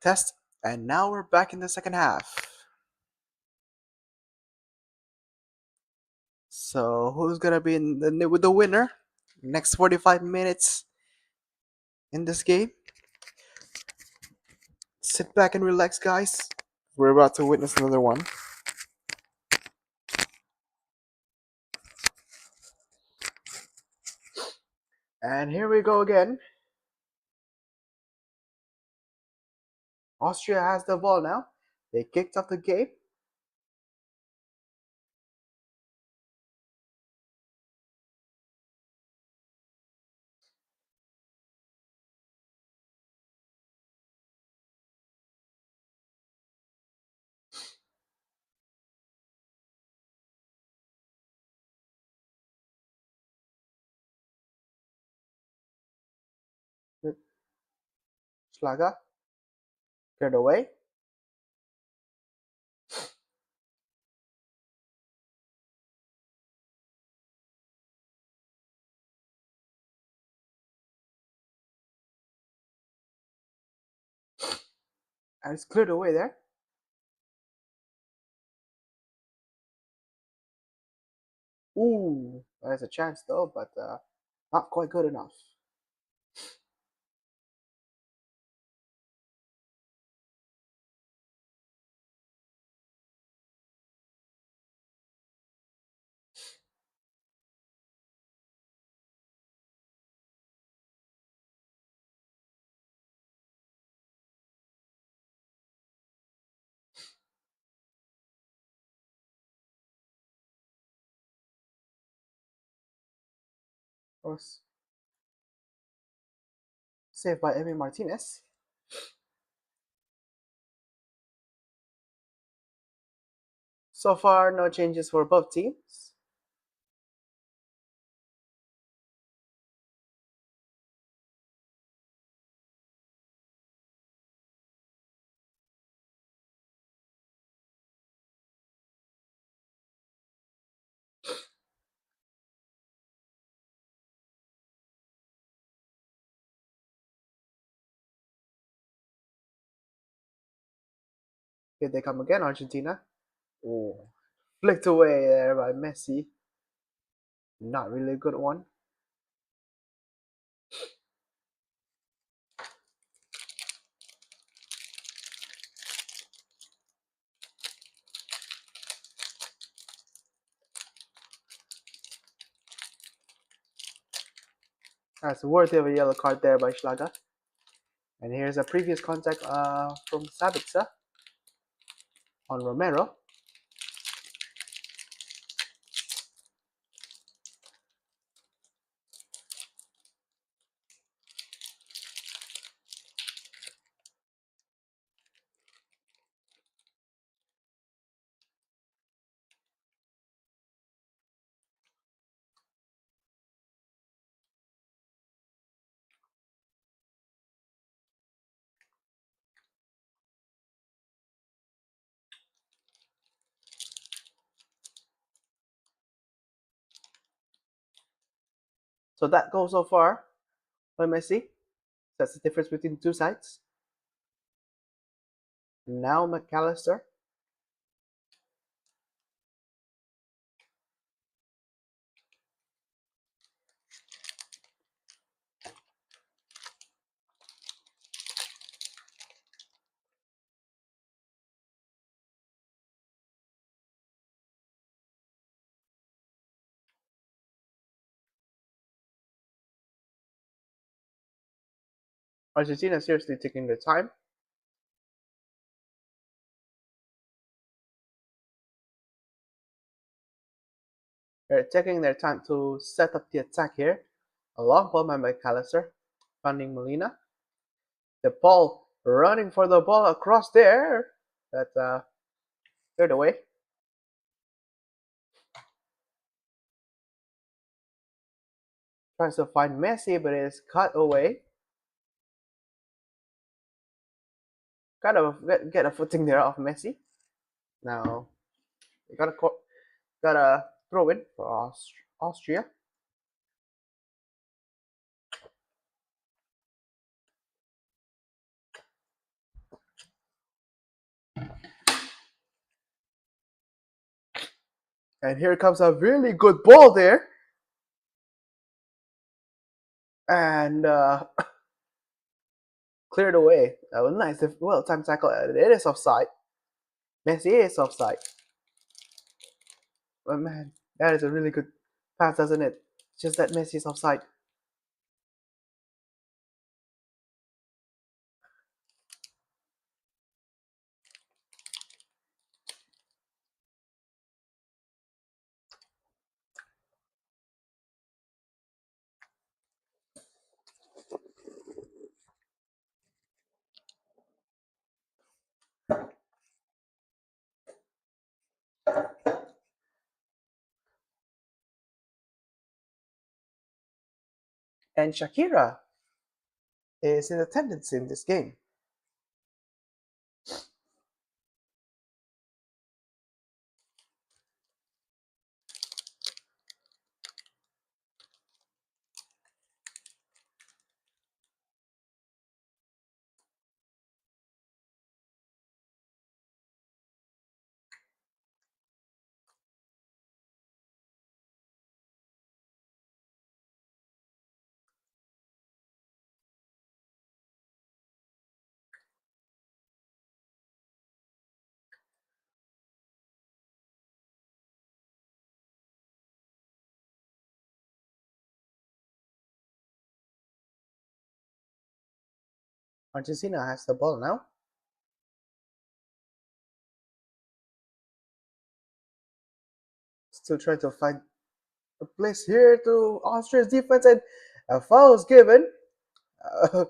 [SPEAKER 1] Test, and now we're back in the second half. So who's gonna be with the winner? Next 45 minutes in this game. Sit back and relax, guys. We're about to witness another one. And here we go again. Austria has the ball now. They kicked off the game. Schlager cleared away. And it's cleared away there. Ooh, there's a chance though, but not quite good enough. Was saved by Emi Martinez. So far, no changes for both teams. Here they come again, Argentina. Ooh, flicked away there by Messi. Not really a good one. That's worthy of a yellow card there by Schlager. And here's a previous contact from Sabitzer on Romero. So that goal so far by Messi. That's the difference between the two sides. Now McAllister. Argentina seriously taking their time. They're taking their time to set up the attack here. A long ball by McAllister, finding Molina. The ball running for the ball across there. That cleared away. Tries to find Messi, but it is cut away. Kind of get a footing there off Messi. Now they gotta throw in for Austria. And here comes a really good ball there. And cleared away. That was nice. Well, time tackle. It is offside. Messi is offside. But man, that is a really good pass, doesn't it? Just that Messi is offside. And Shakira is in attendance in this game. Argentina has the ball now. Still trying to find a place here to Austria's defense, and a foul is given. Uh,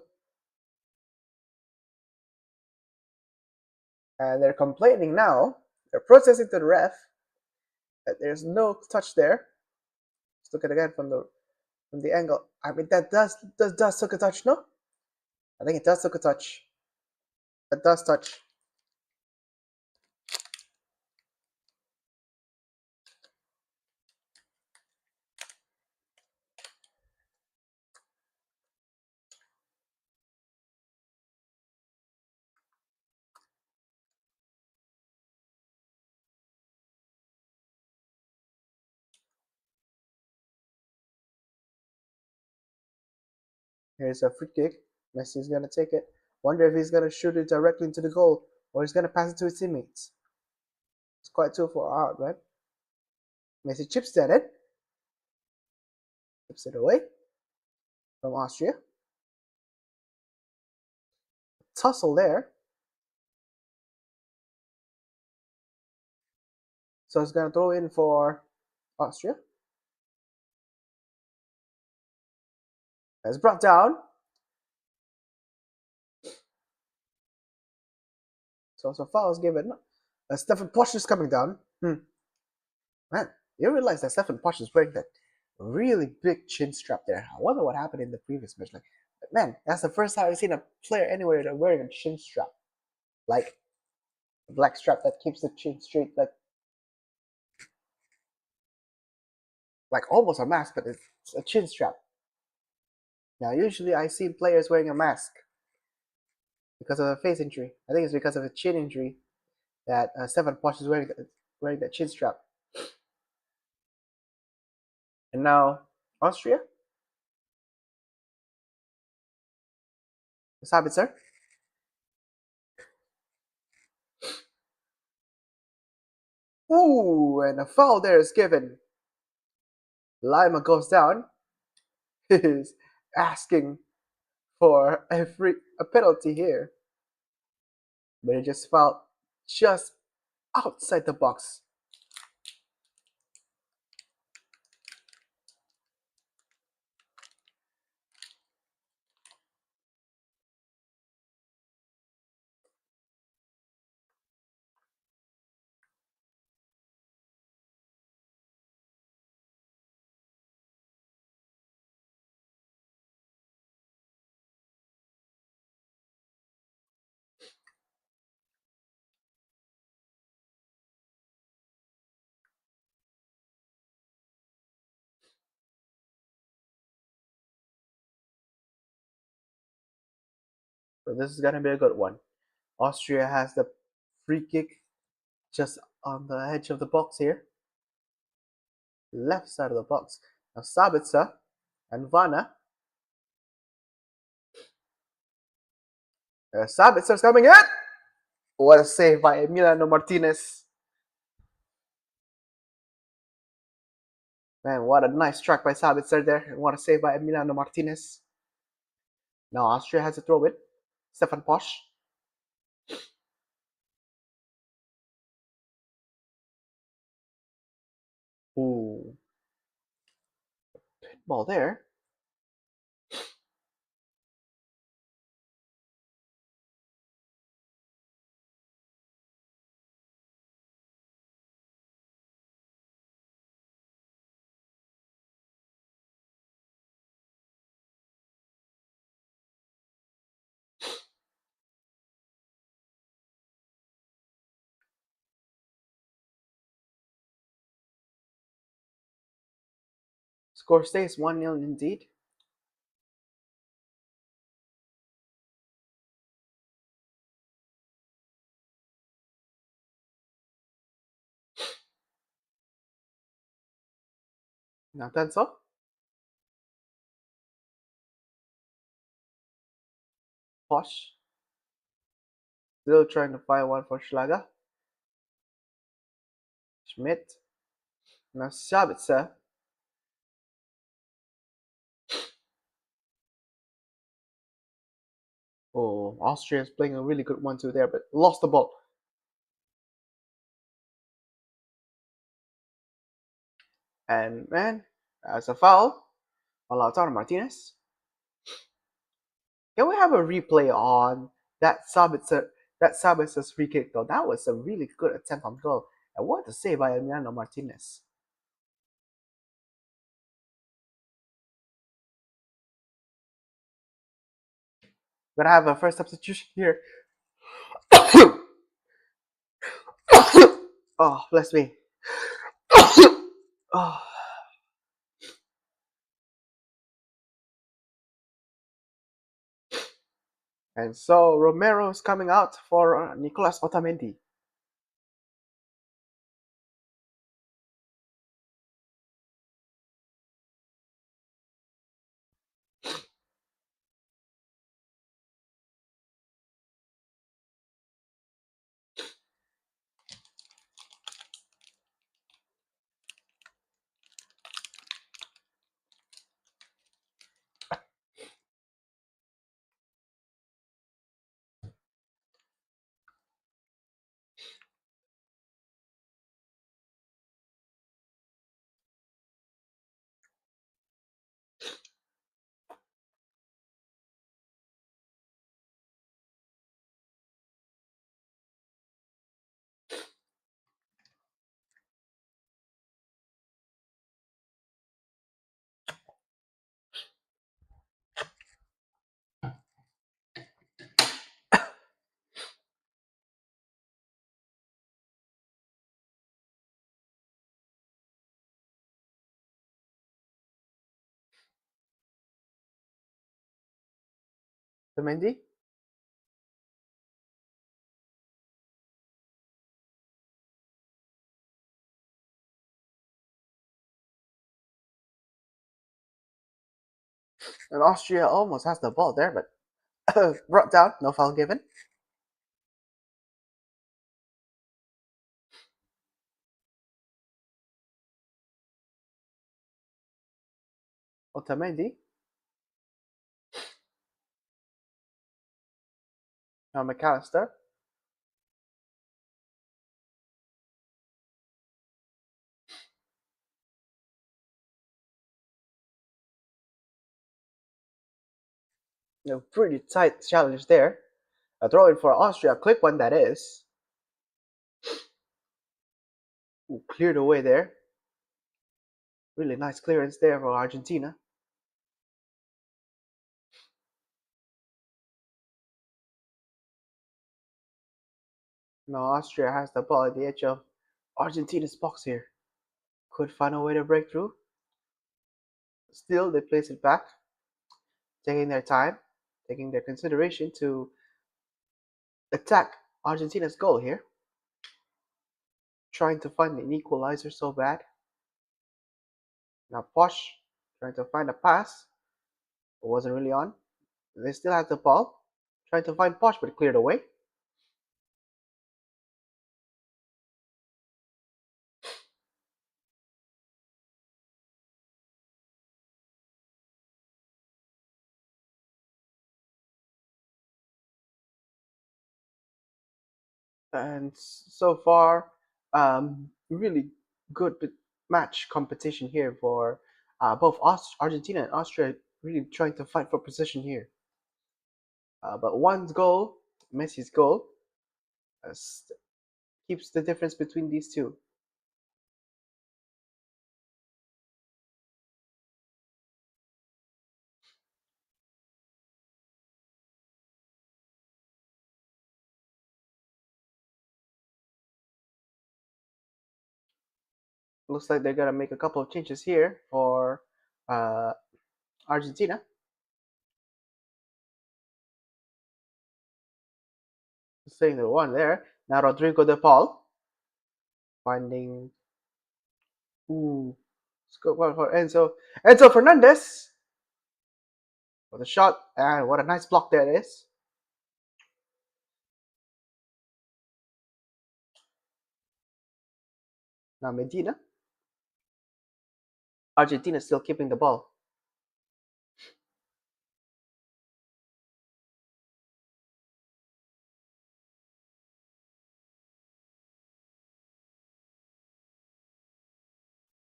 [SPEAKER 1] and they're complaining now. They're protesting to the ref that there's no touch there. Let's look at it again from the angle. I mean, that does took a touch, no? I think it does took a touch. It does touch. Here's a free kick. Messi's gonna take it. Wonder if he's gonna shoot it directly into the goal or he's gonna pass it to his teammates. It's quite too far out, right? Messi chips at it. Chips it away from Austria. Tussle there. So it's gonna throw in for Austria. It's brought down. So some fouls given. Stefan Posch is coming down. Man, you realize that Stefan Posch is wearing that really big chin strap there. I wonder what happened in the previous match. Like, man, that's the first time I've seen a player anywhere that wearing a chin strap. Like a black strap that keeps the chin straight, like almost a mask, but it's a chin strap. Now, usually I see players wearing a mask because of a face injury. I think it's because of a chin injury that Stefan Posch is wearing that chin strap. And now Austria, Sabitzer. Ooh, and a foul there is given. Lima goes down. He's asking for a penalty here, but he just fouled just outside the box. So this is gonna be a good one. Austria has the free kick just on the edge of the box here. left side of the box. Now Sabitzer and Vanna. Sabitzer's coming in! What a save by Emiliano Martinez. Man, what a nice track by Sabitzer there. And what a save by Emiliano Martinez. Now Austria has a throw in. Stefan Posch. Ooh. Ball there. Score stays 1-0 indeed. Now Tenso. Posch. Still trying to find one for Schlager. Schmidt. Now Sabitzer. Oh, Austria is playing a really good 1-2 there, but lost the ball. And man, as a foul on Lautaro Martinez. Can we have a replay on that Sabitzer's free kick though? That was a really good attempt on goal. And what a save by Emiliano Martinez. We're gonna have a first substitution here. Oh, bless me. Oh. And so Romero is coming out for Nicolas Otamendi. Otamendi. And Austria almost has the ball there, but brought down, no foul given. Otamendi. Now McAllister. A pretty tight challenge there. A throw in for Austria, quick one that is. Ooh, cleared away there. Really nice clearance there for Argentina. Now Austria has the ball at the edge of Argentina's box here. Could find a way to break through. Still, they place it back, taking their time, taking their consideration to attack Argentina's goal here. Trying to find an equalizer so bad. Now Posh trying to find a pass. It wasn't really on. They still have the ball. Trying to find Posh, but it cleared away. And so far, really good match competition here for both Argentina and Austria, really trying to fight for position here. But one's goal, Messi's goal, uh, keeps the difference between these two. Looks like they're gonna make a couple of changes here for uh, Argentina. Saying the one there. Now Rodrigo De Paul finding. Ooh, scope one for Enzo. Enzo Fernandez for the shot, and what a nice block that is. Now Medina. Argentina still keeping the ball.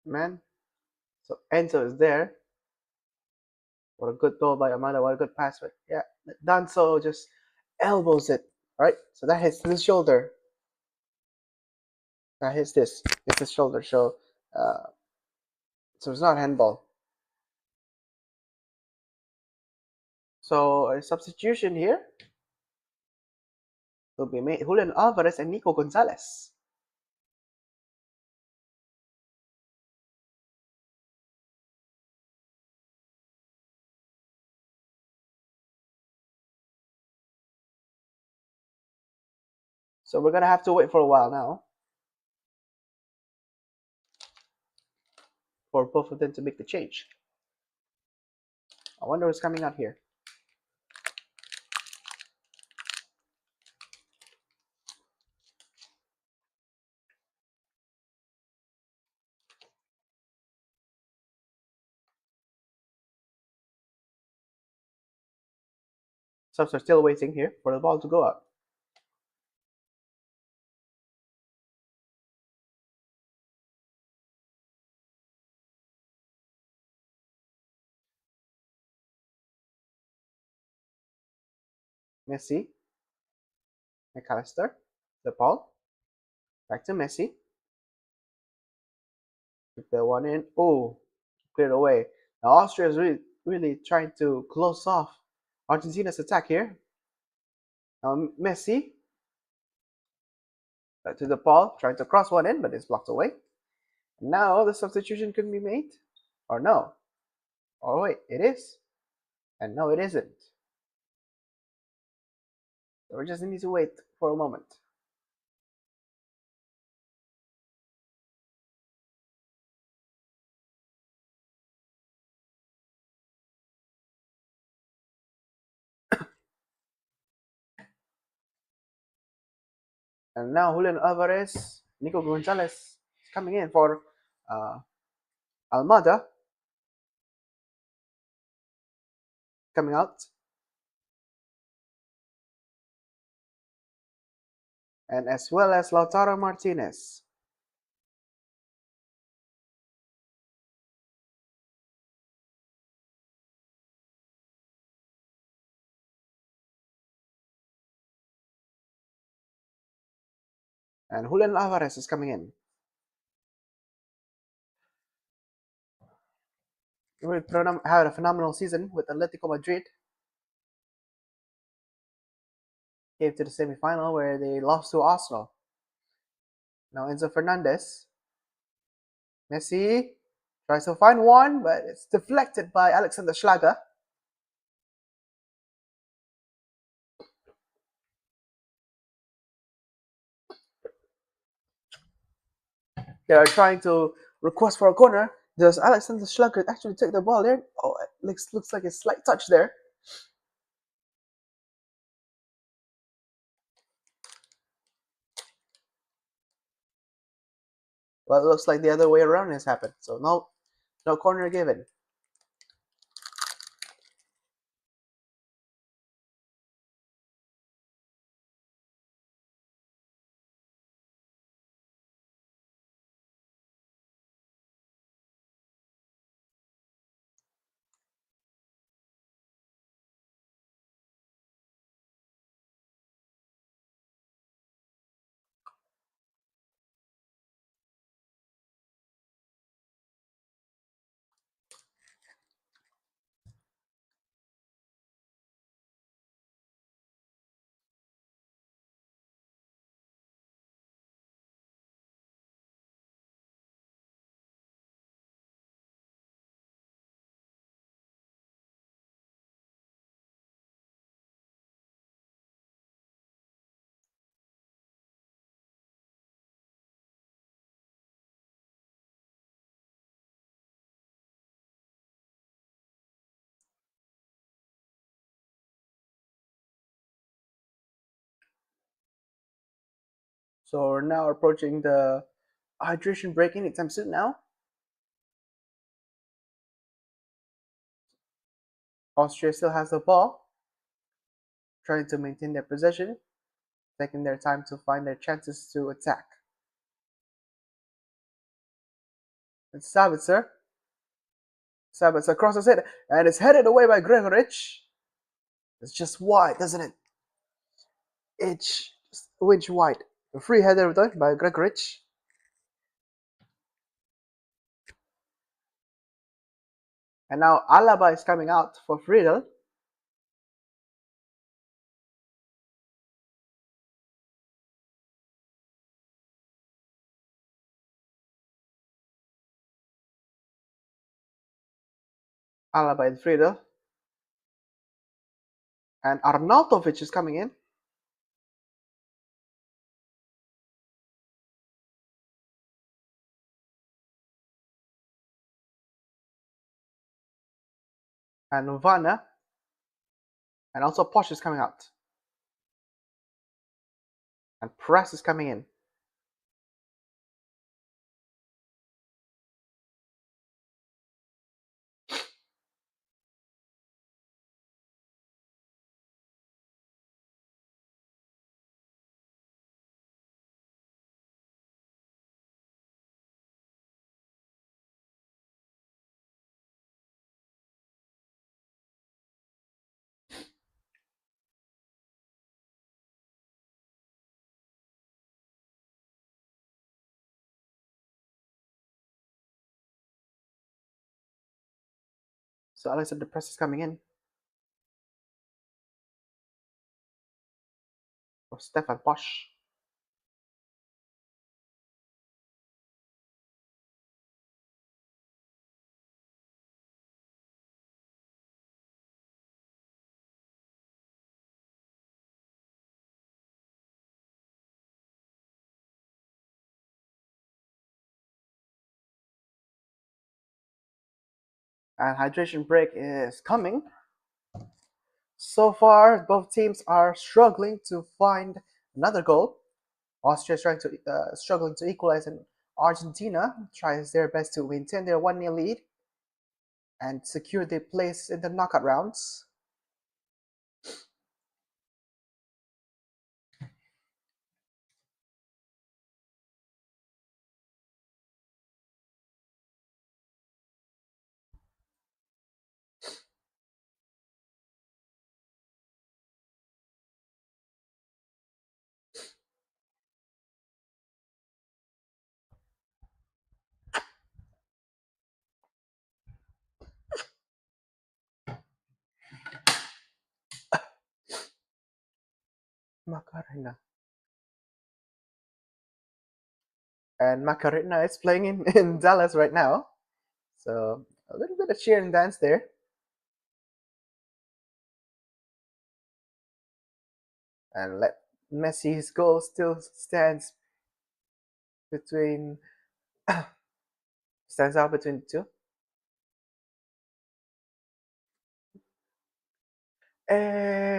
[SPEAKER 1] Man, so Enzo is there. What a good goal by Amanda. What a good pass. But yeah, Danso just elbows it. All right, so that hits his shoulder. That hits this. Hits his shoulder. Uh, so it's not handball. So a substitution here will be made. Julian Alvarez and Nico Gonzalez. So we're gonna have to wait for a while now for both of them to make the change. I wonder what's coming out here. Subs are still waiting here for the ball to go out. Messi, McAllister, the ball, back to Messi. Keep the one in. Oh, cleared away. Now Austria is really trying to close off Argentina's attack here. Now Messi back to the ball, trying to cross one in, but it's blocked away. Now the substitution can be made, or no? Oh wait, it is, and no, it isn't. So we just need to wait for a moment. And now Julian Alvarez, Nico Gonzalez is coming in for uh, Almada. Coming out. And as well as Lautaro Martinez. And Julian Alvarez is coming in. He had a phenomenal season with Atletico Madrid. Came to the semi-final where they lost to Arsenal. Now Enzo Fernandez. Messi tries to find one, but it's deflected by Alexander Schlager. They are trying to request for a corner. Does Alexander Schlager actually take the ball there? Oh, it looks like a slight touch there. Well, it looks like the other way around has happened. So no corner given. So we're now approaching the hydration break anytime soon now. Austria still has the ball, trying to maintain their possession, taking their time to find their chances to attack. It's Sabitzer. Sabitzer crosses it, and it's headed away by Gregorich. It's just wide, doesn't it? It's just an inch wide. A free header though by Gregorich. And now Alaba is coming out for Friedel. Alaba and Friedel. And Arnautovic is coming in. And Vanna. And also Posh is coming out. And Press is coming in. So Alexander Press is coming in for Stefan Posch. And hydration break is coming. So far, both teams are struggling to find another goal. Austria is trying to struggling to equalize, and Argentina tries their best to maintain their 1-0 lead and secure their place in the knockout rounds. Macarena. And Macarena is playing in Dallas right now. So a little bit of cheer and dance there. And let Messi's goal still stands between Stands out between the two.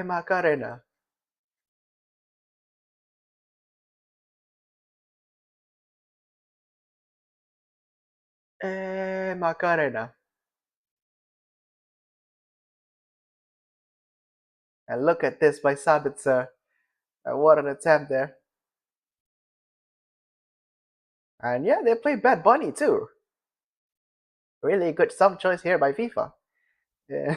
[SPEAKER 1] Macarena. Macarena. And look at this by Sabitzer. What an attempt there. And yeah, they play Bad Bunny too. Really good song choice here by FIFA. Yeah.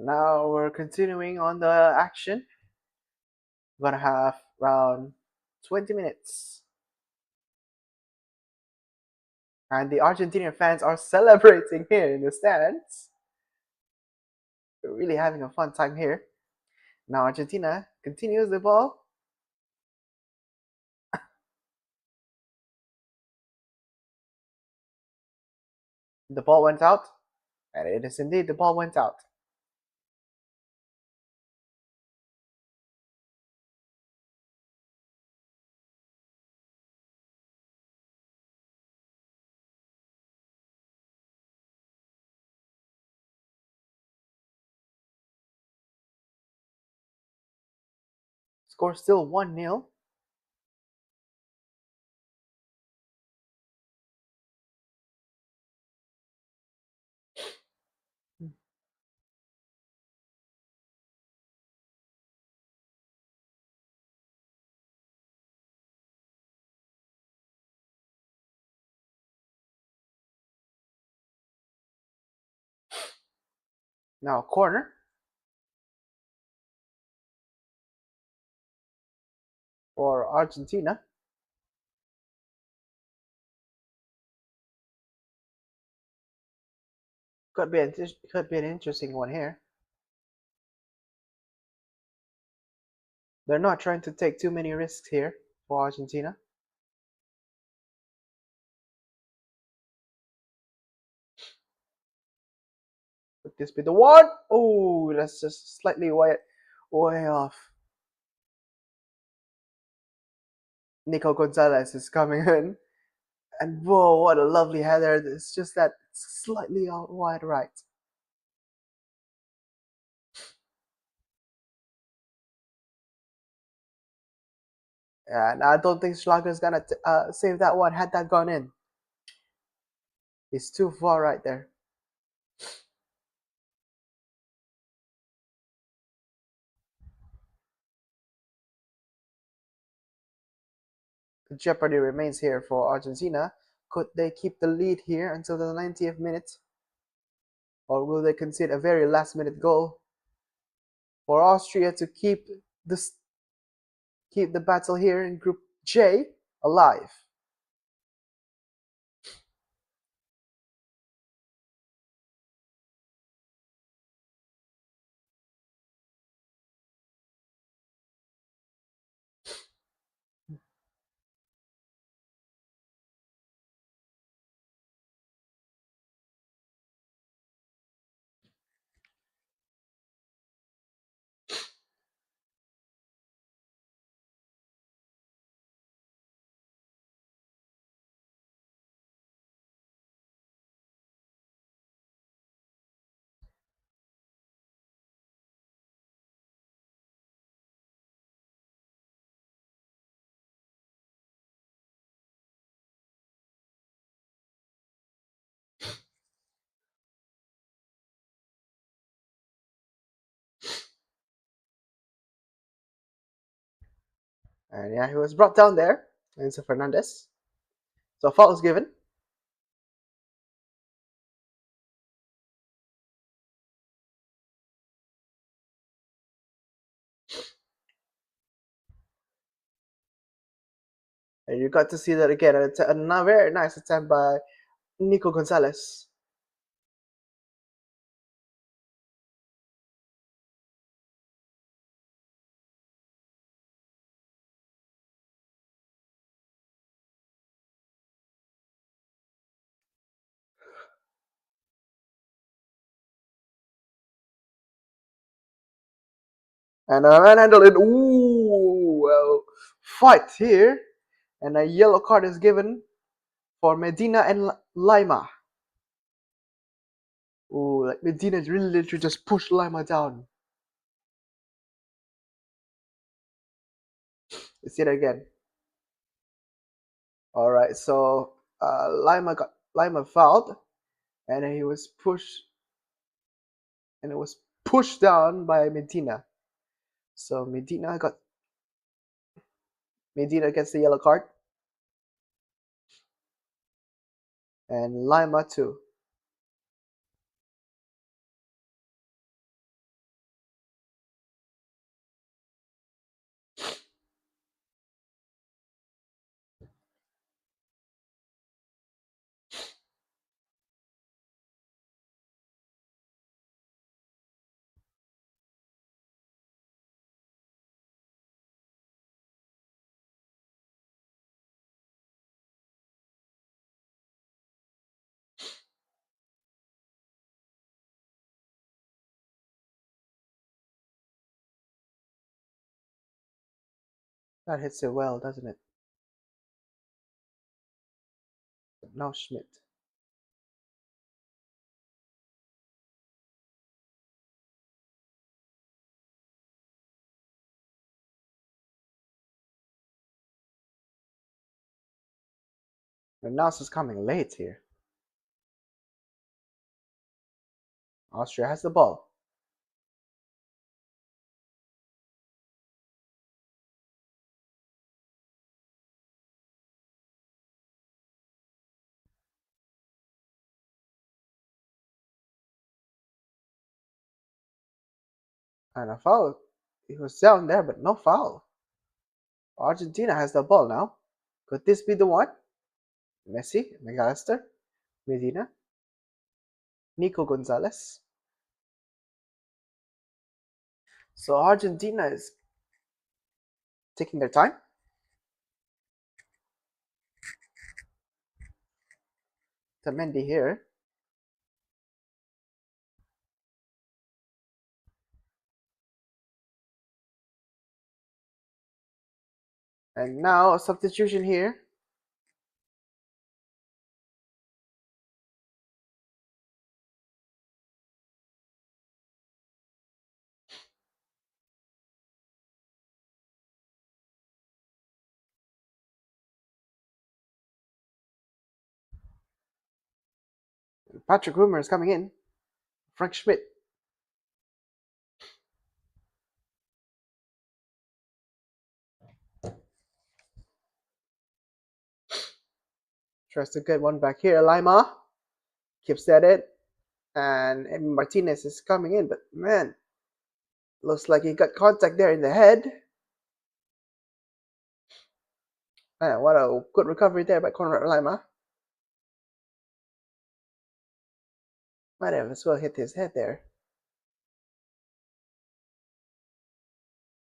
[SPEAKER 1] Now we're continuing on the action. We're gonna have around 20 minutes. And the Argentinian fans are celebrating here in the stands. We're really having a fun time here. Now Argentina continues the ball. The ball went out. And it is indeed the ball went out. Score still 1-0. Now corner for Argentina. Could be an interesting one here. They're not trying to take too many risks here for Argentina. Could this be the one? Oh, that's just slightly way off. Nico Gonzalez is coming in. And whoa, what a lovely header. It's just that slightly wide right. And I don't think Schlager's gonna save that one had that gone in. He's too far right there. The jeopardy remains here for Argentina. Could they keep the lead here until the 90th minute? Or will they concede a very last minute goal for Austria to keep the battle here in Group J alive? And yeah, he was brought down there. Enzo Fernandez. So fault is given. And you got to see that again. A very nice attempt by Nico Gonzalez. And a manhandle it. Ooh, well, fight here. And a yellow card is given for Medina and Lima. Ooh, like Medina really literally just pushed Lima down. Let's see it again. All right, so Lima fouled, and he was pushed, and it was pushed down by Medina. So Medina gets the yellow card, and Lima too. That hits it well, doesn't it? Now Schmidt. And Nas is coming late here. Austria has the ball. And a foul. He was down there, but no foul. Argentina has the ball now. Could this be the one? Messi, McAllister, Medina, Nico Gonzalez. So Argentina is taking their time. Tamendi here. And now a substitution here. Patrick Rumor is coming in. Frank Schmidt. Tries to get one back here. Lima keeps at it. And Martinez is coming in. But man, looks like he got contact there in the head. Man, what a good recovery there by Conrad Lima. Might have as well hit his head there.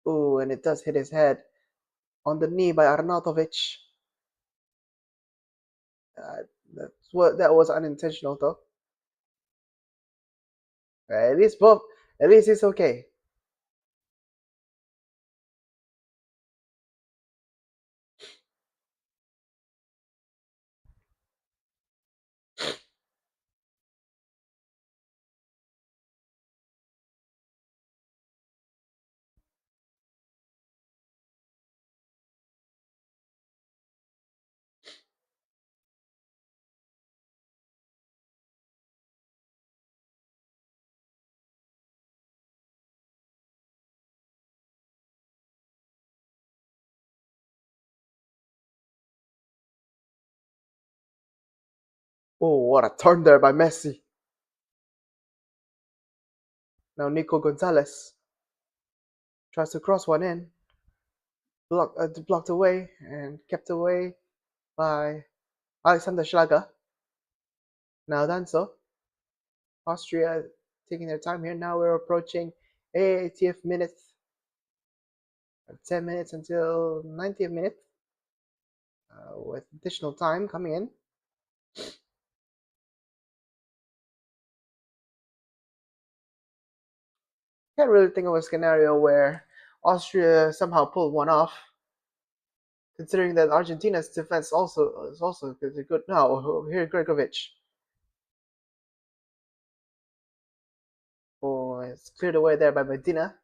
[SPEAKER 1] Ooh, and it does hit his head on the knee by Arnautovic. That was unintentional though. At least both. At least it's okay. Oh, what a turn there by Messi. Now Nico Gonzalez tries to cross one in, blocked away and kept away by Alexander Schlager. Now done so. Austria taking their time here. Now we're approaching 80th minute. 10 minutes until 90th minute with additional time coming in. Can't really think of a scenario where Austria somehow pulled one off, considering that Argentina's defense is also good. No, here Gregovic. Oh, it's cleared away there by Medina.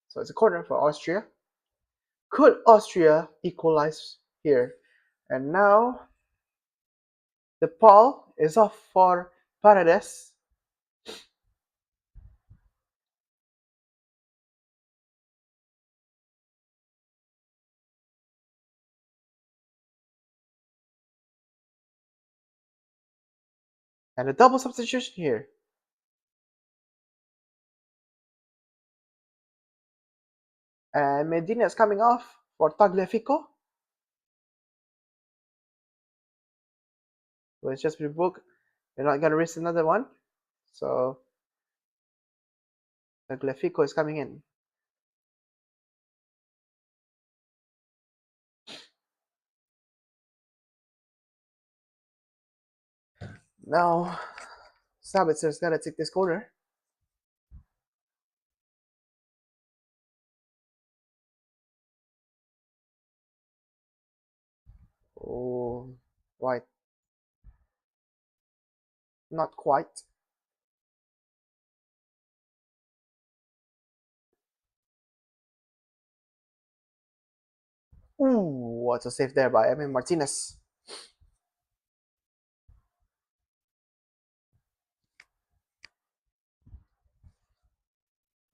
[SPEAKER 1] So it's a corner for Austria. Could Austria equalize here? And now the ball is off for Paredes. And a double substitution here. And Medina is coming off for Tagliafico. So it's just rebooked. They're not going to risk another one. So Tagliafico is coming in. Now Sabitzer's got to take this corner. Oh, right. Not quite. Ooh, what's a save there by Emin Martinez.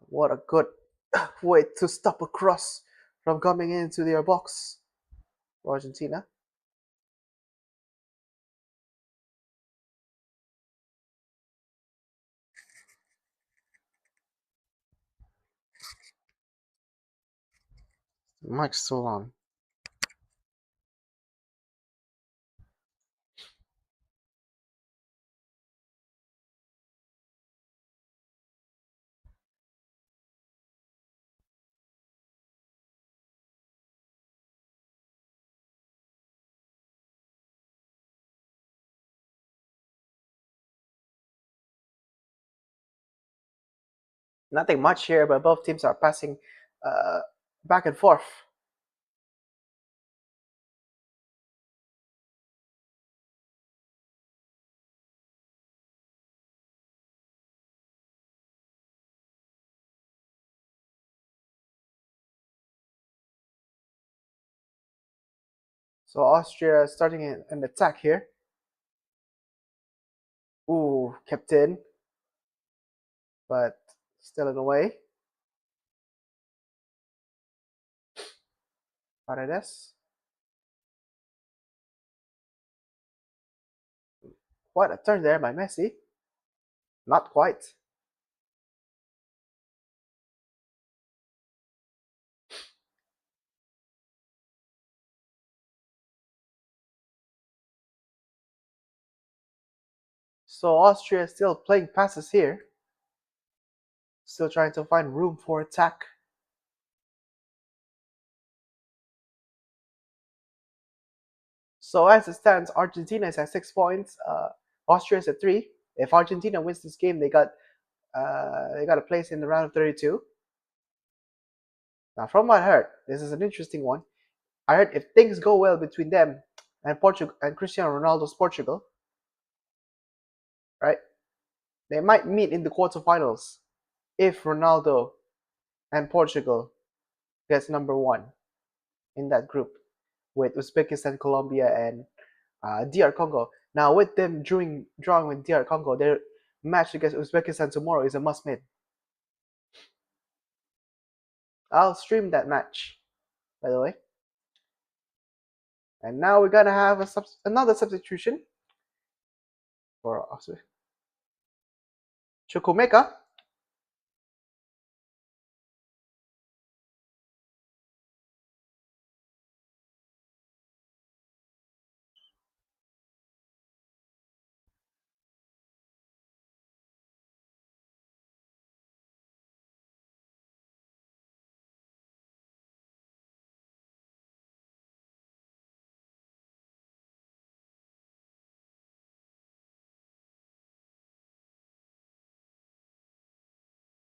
[SPEAKER 1] What a good way to stop a cross from coming into their box for Argentina. Mike's still on. Nothing much here, but both teams are passing uh, back and forth. So Austria is starting an attack here. Ooh, kept in, but still in the way. Paredes. What a turn there by Messi. Not quite. So Austria is still playing passes here. Still trying to find room for attack. So as it stands, Argentina is at 6 points. Austria is at 3. If Argentina wins this game, they got a place in the round of 32. Now, from what I heard, this is an interesting one. I heard if things go well between them and Portugal and Cristiano Ronaldo's Portugal, right? They might meet in the quarterfinals if Ronaldo and Portugal gets number 1 in that group with Uzbekistan, Colombia, and DR Congo. Now, with them drawing with DR Congo, their match against Uzbekistan tomorrow is a must-win. I'll stream that match, by the way. And now we're gonna have another substitution. for Austria. Chukwuemeka.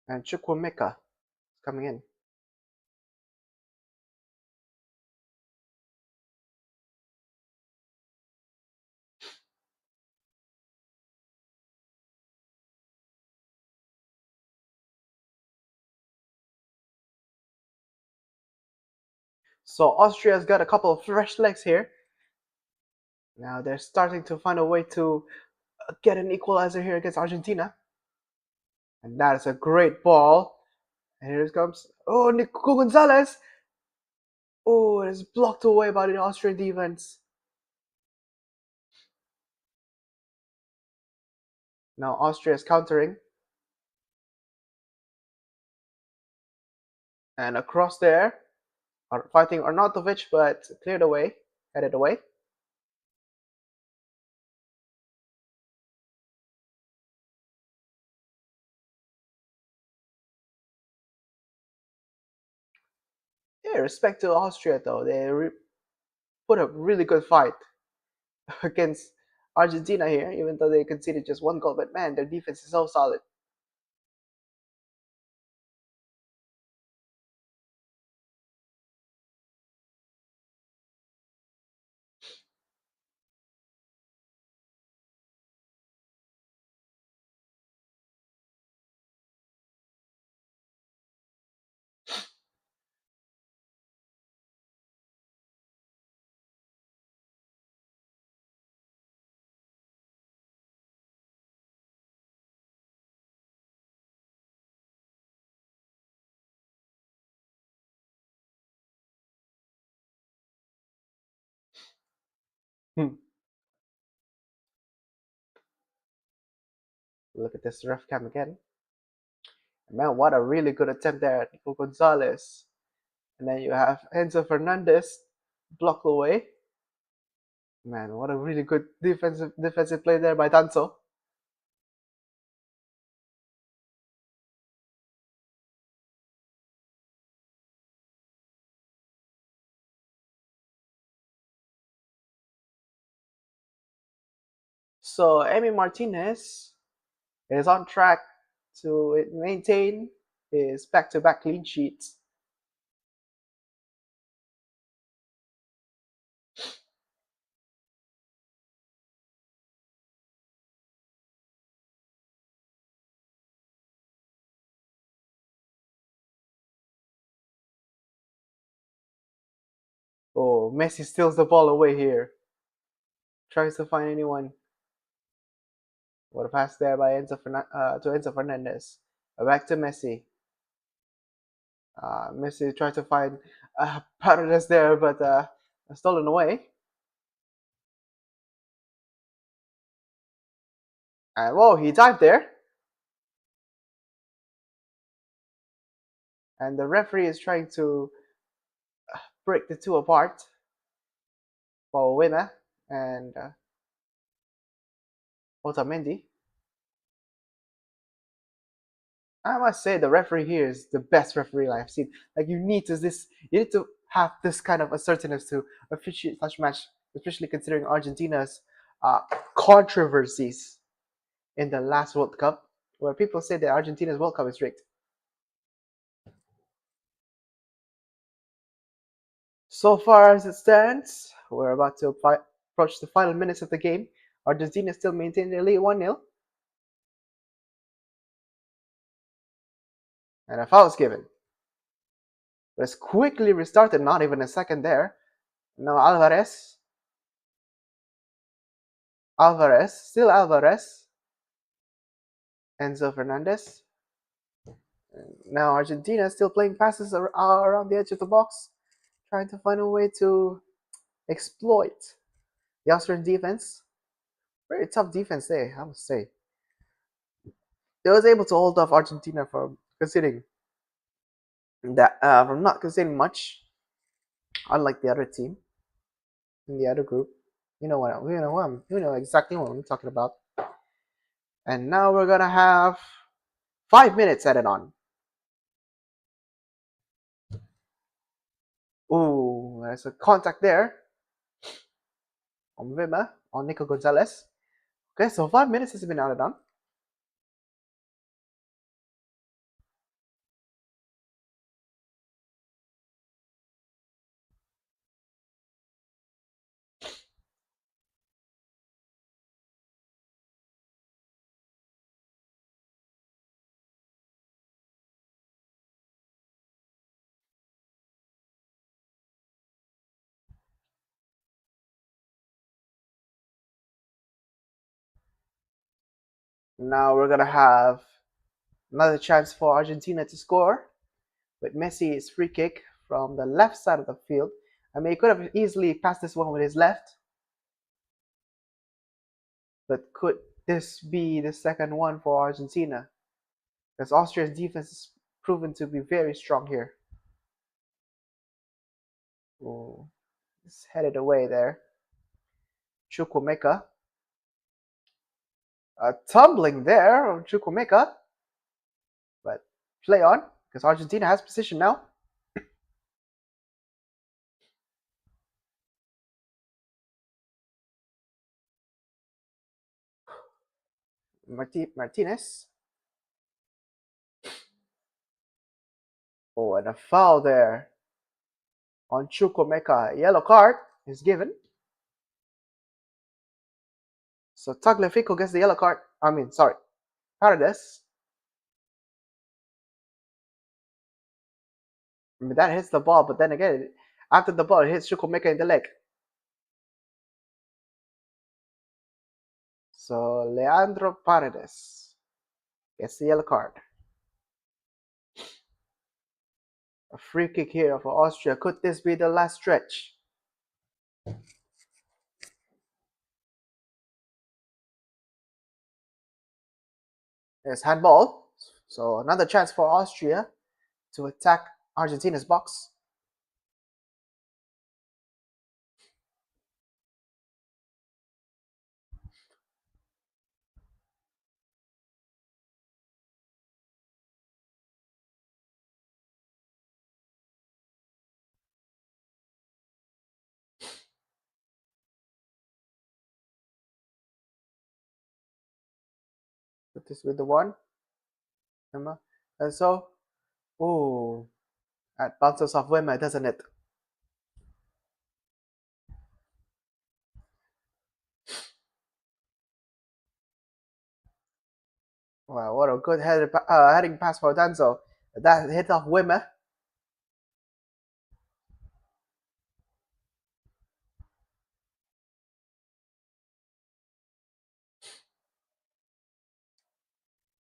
[SPEAKER 1] And Chukwuemeka is coming in. So Austria's got a couple of fresh legs here. Now they're starting to find a way to get an equalizer here against Argentina. And that is a great ball. And here it comes. Oh, Nico Gonzalez. Oh, it's blocked away by the Austrian defense. Now Austria is countering. And across there, are fighting Arnautovic, but cleared away, headed away. Yeah, respect to Austria though, they put a really good fight against Argentina here, even though they conceded just one goal. But man, their defense is so solid. Hmm. Look at this ref cam again. Man, what a really good attempt there, Nico Gonzalez. And then you have Enzo Fernandez blocked away. Man, what a really good defensive play there by Danzo. So Emi Martinez is on track to maintain his back-to-back clean sheets. Oh, Messi steals the ball away here. Tries to find anyone. What a pass there by to Enzo Fernandez. Back to Messi. Messi tried to find Paredes there, but stolen away. And whoa, he dived there. And the referee is trying to break the two apart for a winner and Otamendi. I must say the referee here is the best referee I've seen. Like you need to have this kind of assertiveness to officiate such match, especially considering Argentina's uh, controversies in the last World Cup, where people say that Argentina's World Cup is rigged. So far as it stands, we're about to approach the final minutes of the game. Argentina still maintain their lead 1-0. And a foul is given. But it's quickly restarted, not even a second there. Now still Alvarez. Enzo Fernandez. Now Argentina still playing passes around the edge of the box, trying to find a way to exploit the Austrian defense. Very tough defense there, I must say. They was able to hold off Argentina from conceding from not conceding much, unlike the other team in the other group. You know exactly what I'm talking about. And now we're gonna have 5 minutes added on. Ooh, there's a contact there on Vima, on Nico Gonzalez. Okay, so 5 minutes has been added on. Now we're gonna have another chance for Argentina to score with Messi's free kick from the left side of the field. I mean, he could have easily passed this one with his left, but could this be the second one for Argentina? Because Austria's defense is proven to be very strong here. Ooh, it's headed away there. Chukwuemeka. Tumbling there on Chukwuemeka. But play on, because Argentina has position now. Martinez. Oh, and a foul there on Chukwuemeka. Yellow card is given. So Tagliafico gets the yellow card. Paredes. I mean, that hits the ball, but then again, after the ball, it hits Chukwuemeka in the leg. So Leandro Paredes gets the yellow card. A free kick here for Austria. Could this be the last stretch? There's handball. So another chance for Austria to attack Argentina's box. Put this with the one. And so, ooh, that bounces off Wimmer, doesn't it? Wow, what a good heading pass for Danzo. That hit off Wimmer.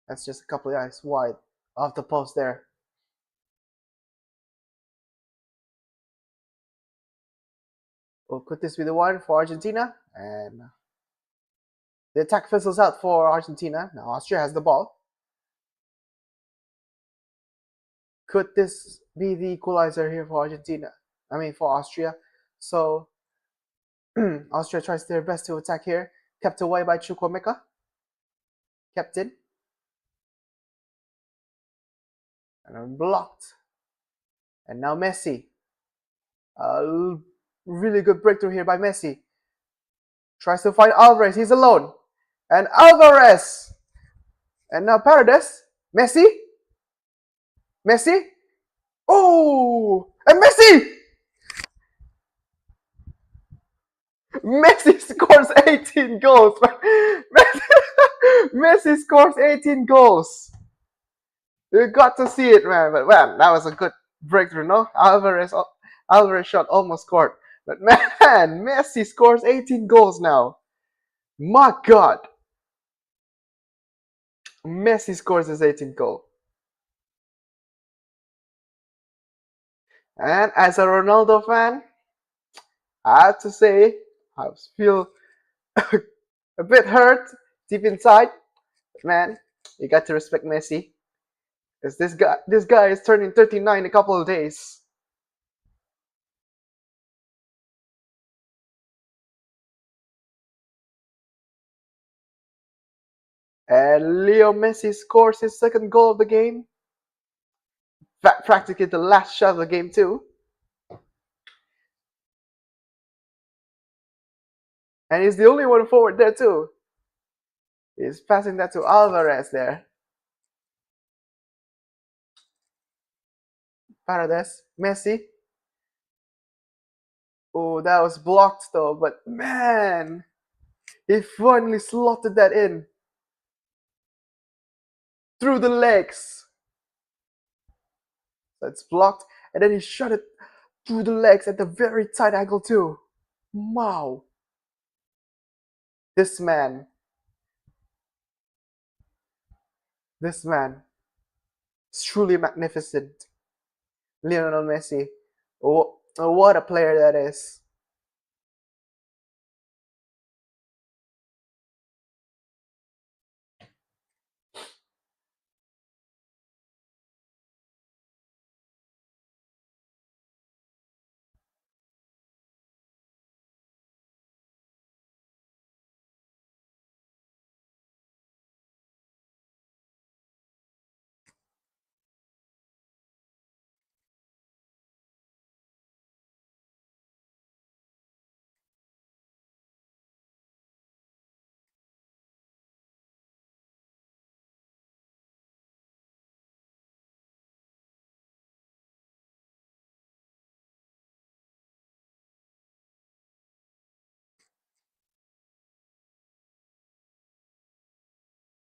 [SPEAKER 1] That's just a couple of yards wide off the post there. Well, could this be the one for Argentina? And the attack fizzles out for Argentina. Now Austria has the ball. Could this be the equalizer here for Argentina? I mean, for Austria. So Austria tries their best to attack here. Kept away by Chukwuemeka. Kept in. And blocked. And now Messi. Really good breakthrough here by Messi. Tries to find Alvarez. He's alone. And Alvarez. And now Paredes. Messi. Messi. Oh! And Messi! Messi scores 18 goals. Messi scores 18 goals. You got to see it, man. But man, that was a good breakthrough, no? Alvarez shot almost scored. But man, Messi scores 18 goals now. My God. Messi scores his 18th goal. And as a Ronaldo fan, I have to say, I feel a bit hurt deep inside. But man, you got to respect Messi. Because this guy is turning 39 in a couple of days. And Leo Messi scores his second goal of the game. Practically the last shot of the game too. And he's the only one forward there too. He's passing that to Alvarez there. Paredes, Messi. Oh, that was blocked though, but man, he finally slotted that in. Through the legs. So it's blocked, and then he shot it through the legs at the very tight angle too. Wow. This man is truly magnificent. Lionel Messi. What a player that is.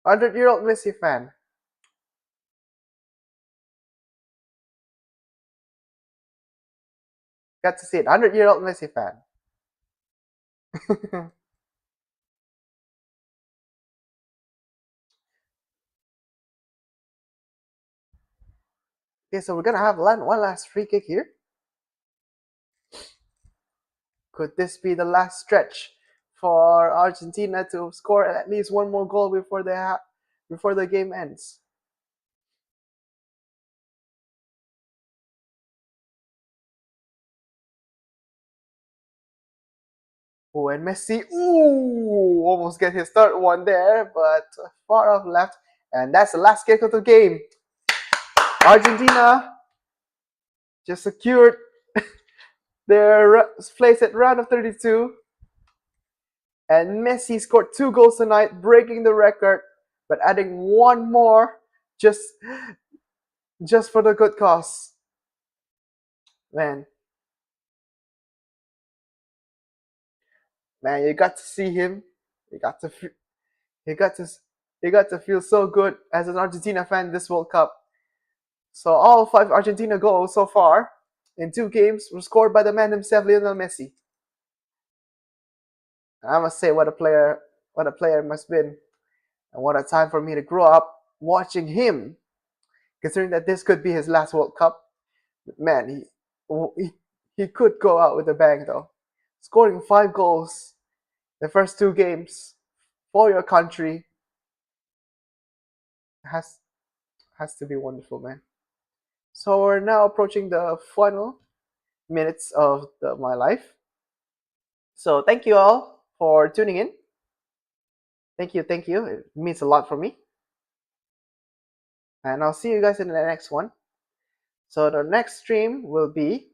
[SPEAKER 1] Hundred-year-old Messi fan. Got to see it. 100-year-old Messi fan. Okay, so we're gonna have one last free kick here. Could this be the last stretch for Argentina to score at least one more goal before the game ends? Oh, and Messi, almost get his third one there, but far off left, and that's the last kick of the game. Argentina just secured their place at round of 32. And Messi scored 2 goals tonight, breaking the record, but adding one more just for the good cause. Man, you got to see him. You got to feel so good as an Argentina fan this World Cup. So all 5 Argentina goals so far in 2 games were scored by the man himself, Lionel Messi. And I must say, what a player must have been, and what a time for me to grow up watching him. Considering that this could be his last World Cup, man, he could go out with a bang though. Scoring 5 goals the first 2 games for your country has to be wonderful, man. So we're now approaching the final minutes of my life. So thank you all for tuning in. Thank you. It means a lot for me. And I'll see you guys in the next one. So the next stream will be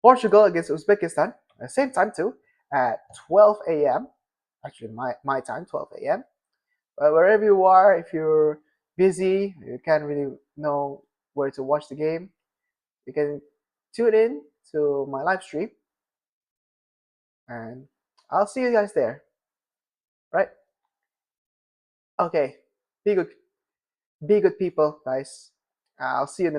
[SPEAKER 1] Portugal against Uzbekistan, at the same time too, at 12 a.m. Actually, my time, 12 a.m. But wherever you are, if you're busy, you can't really know where to watch the game, you can tune in to my live stream, and I'll see you guys there. Right? Okay. Be good people, guys. I'll see you in the next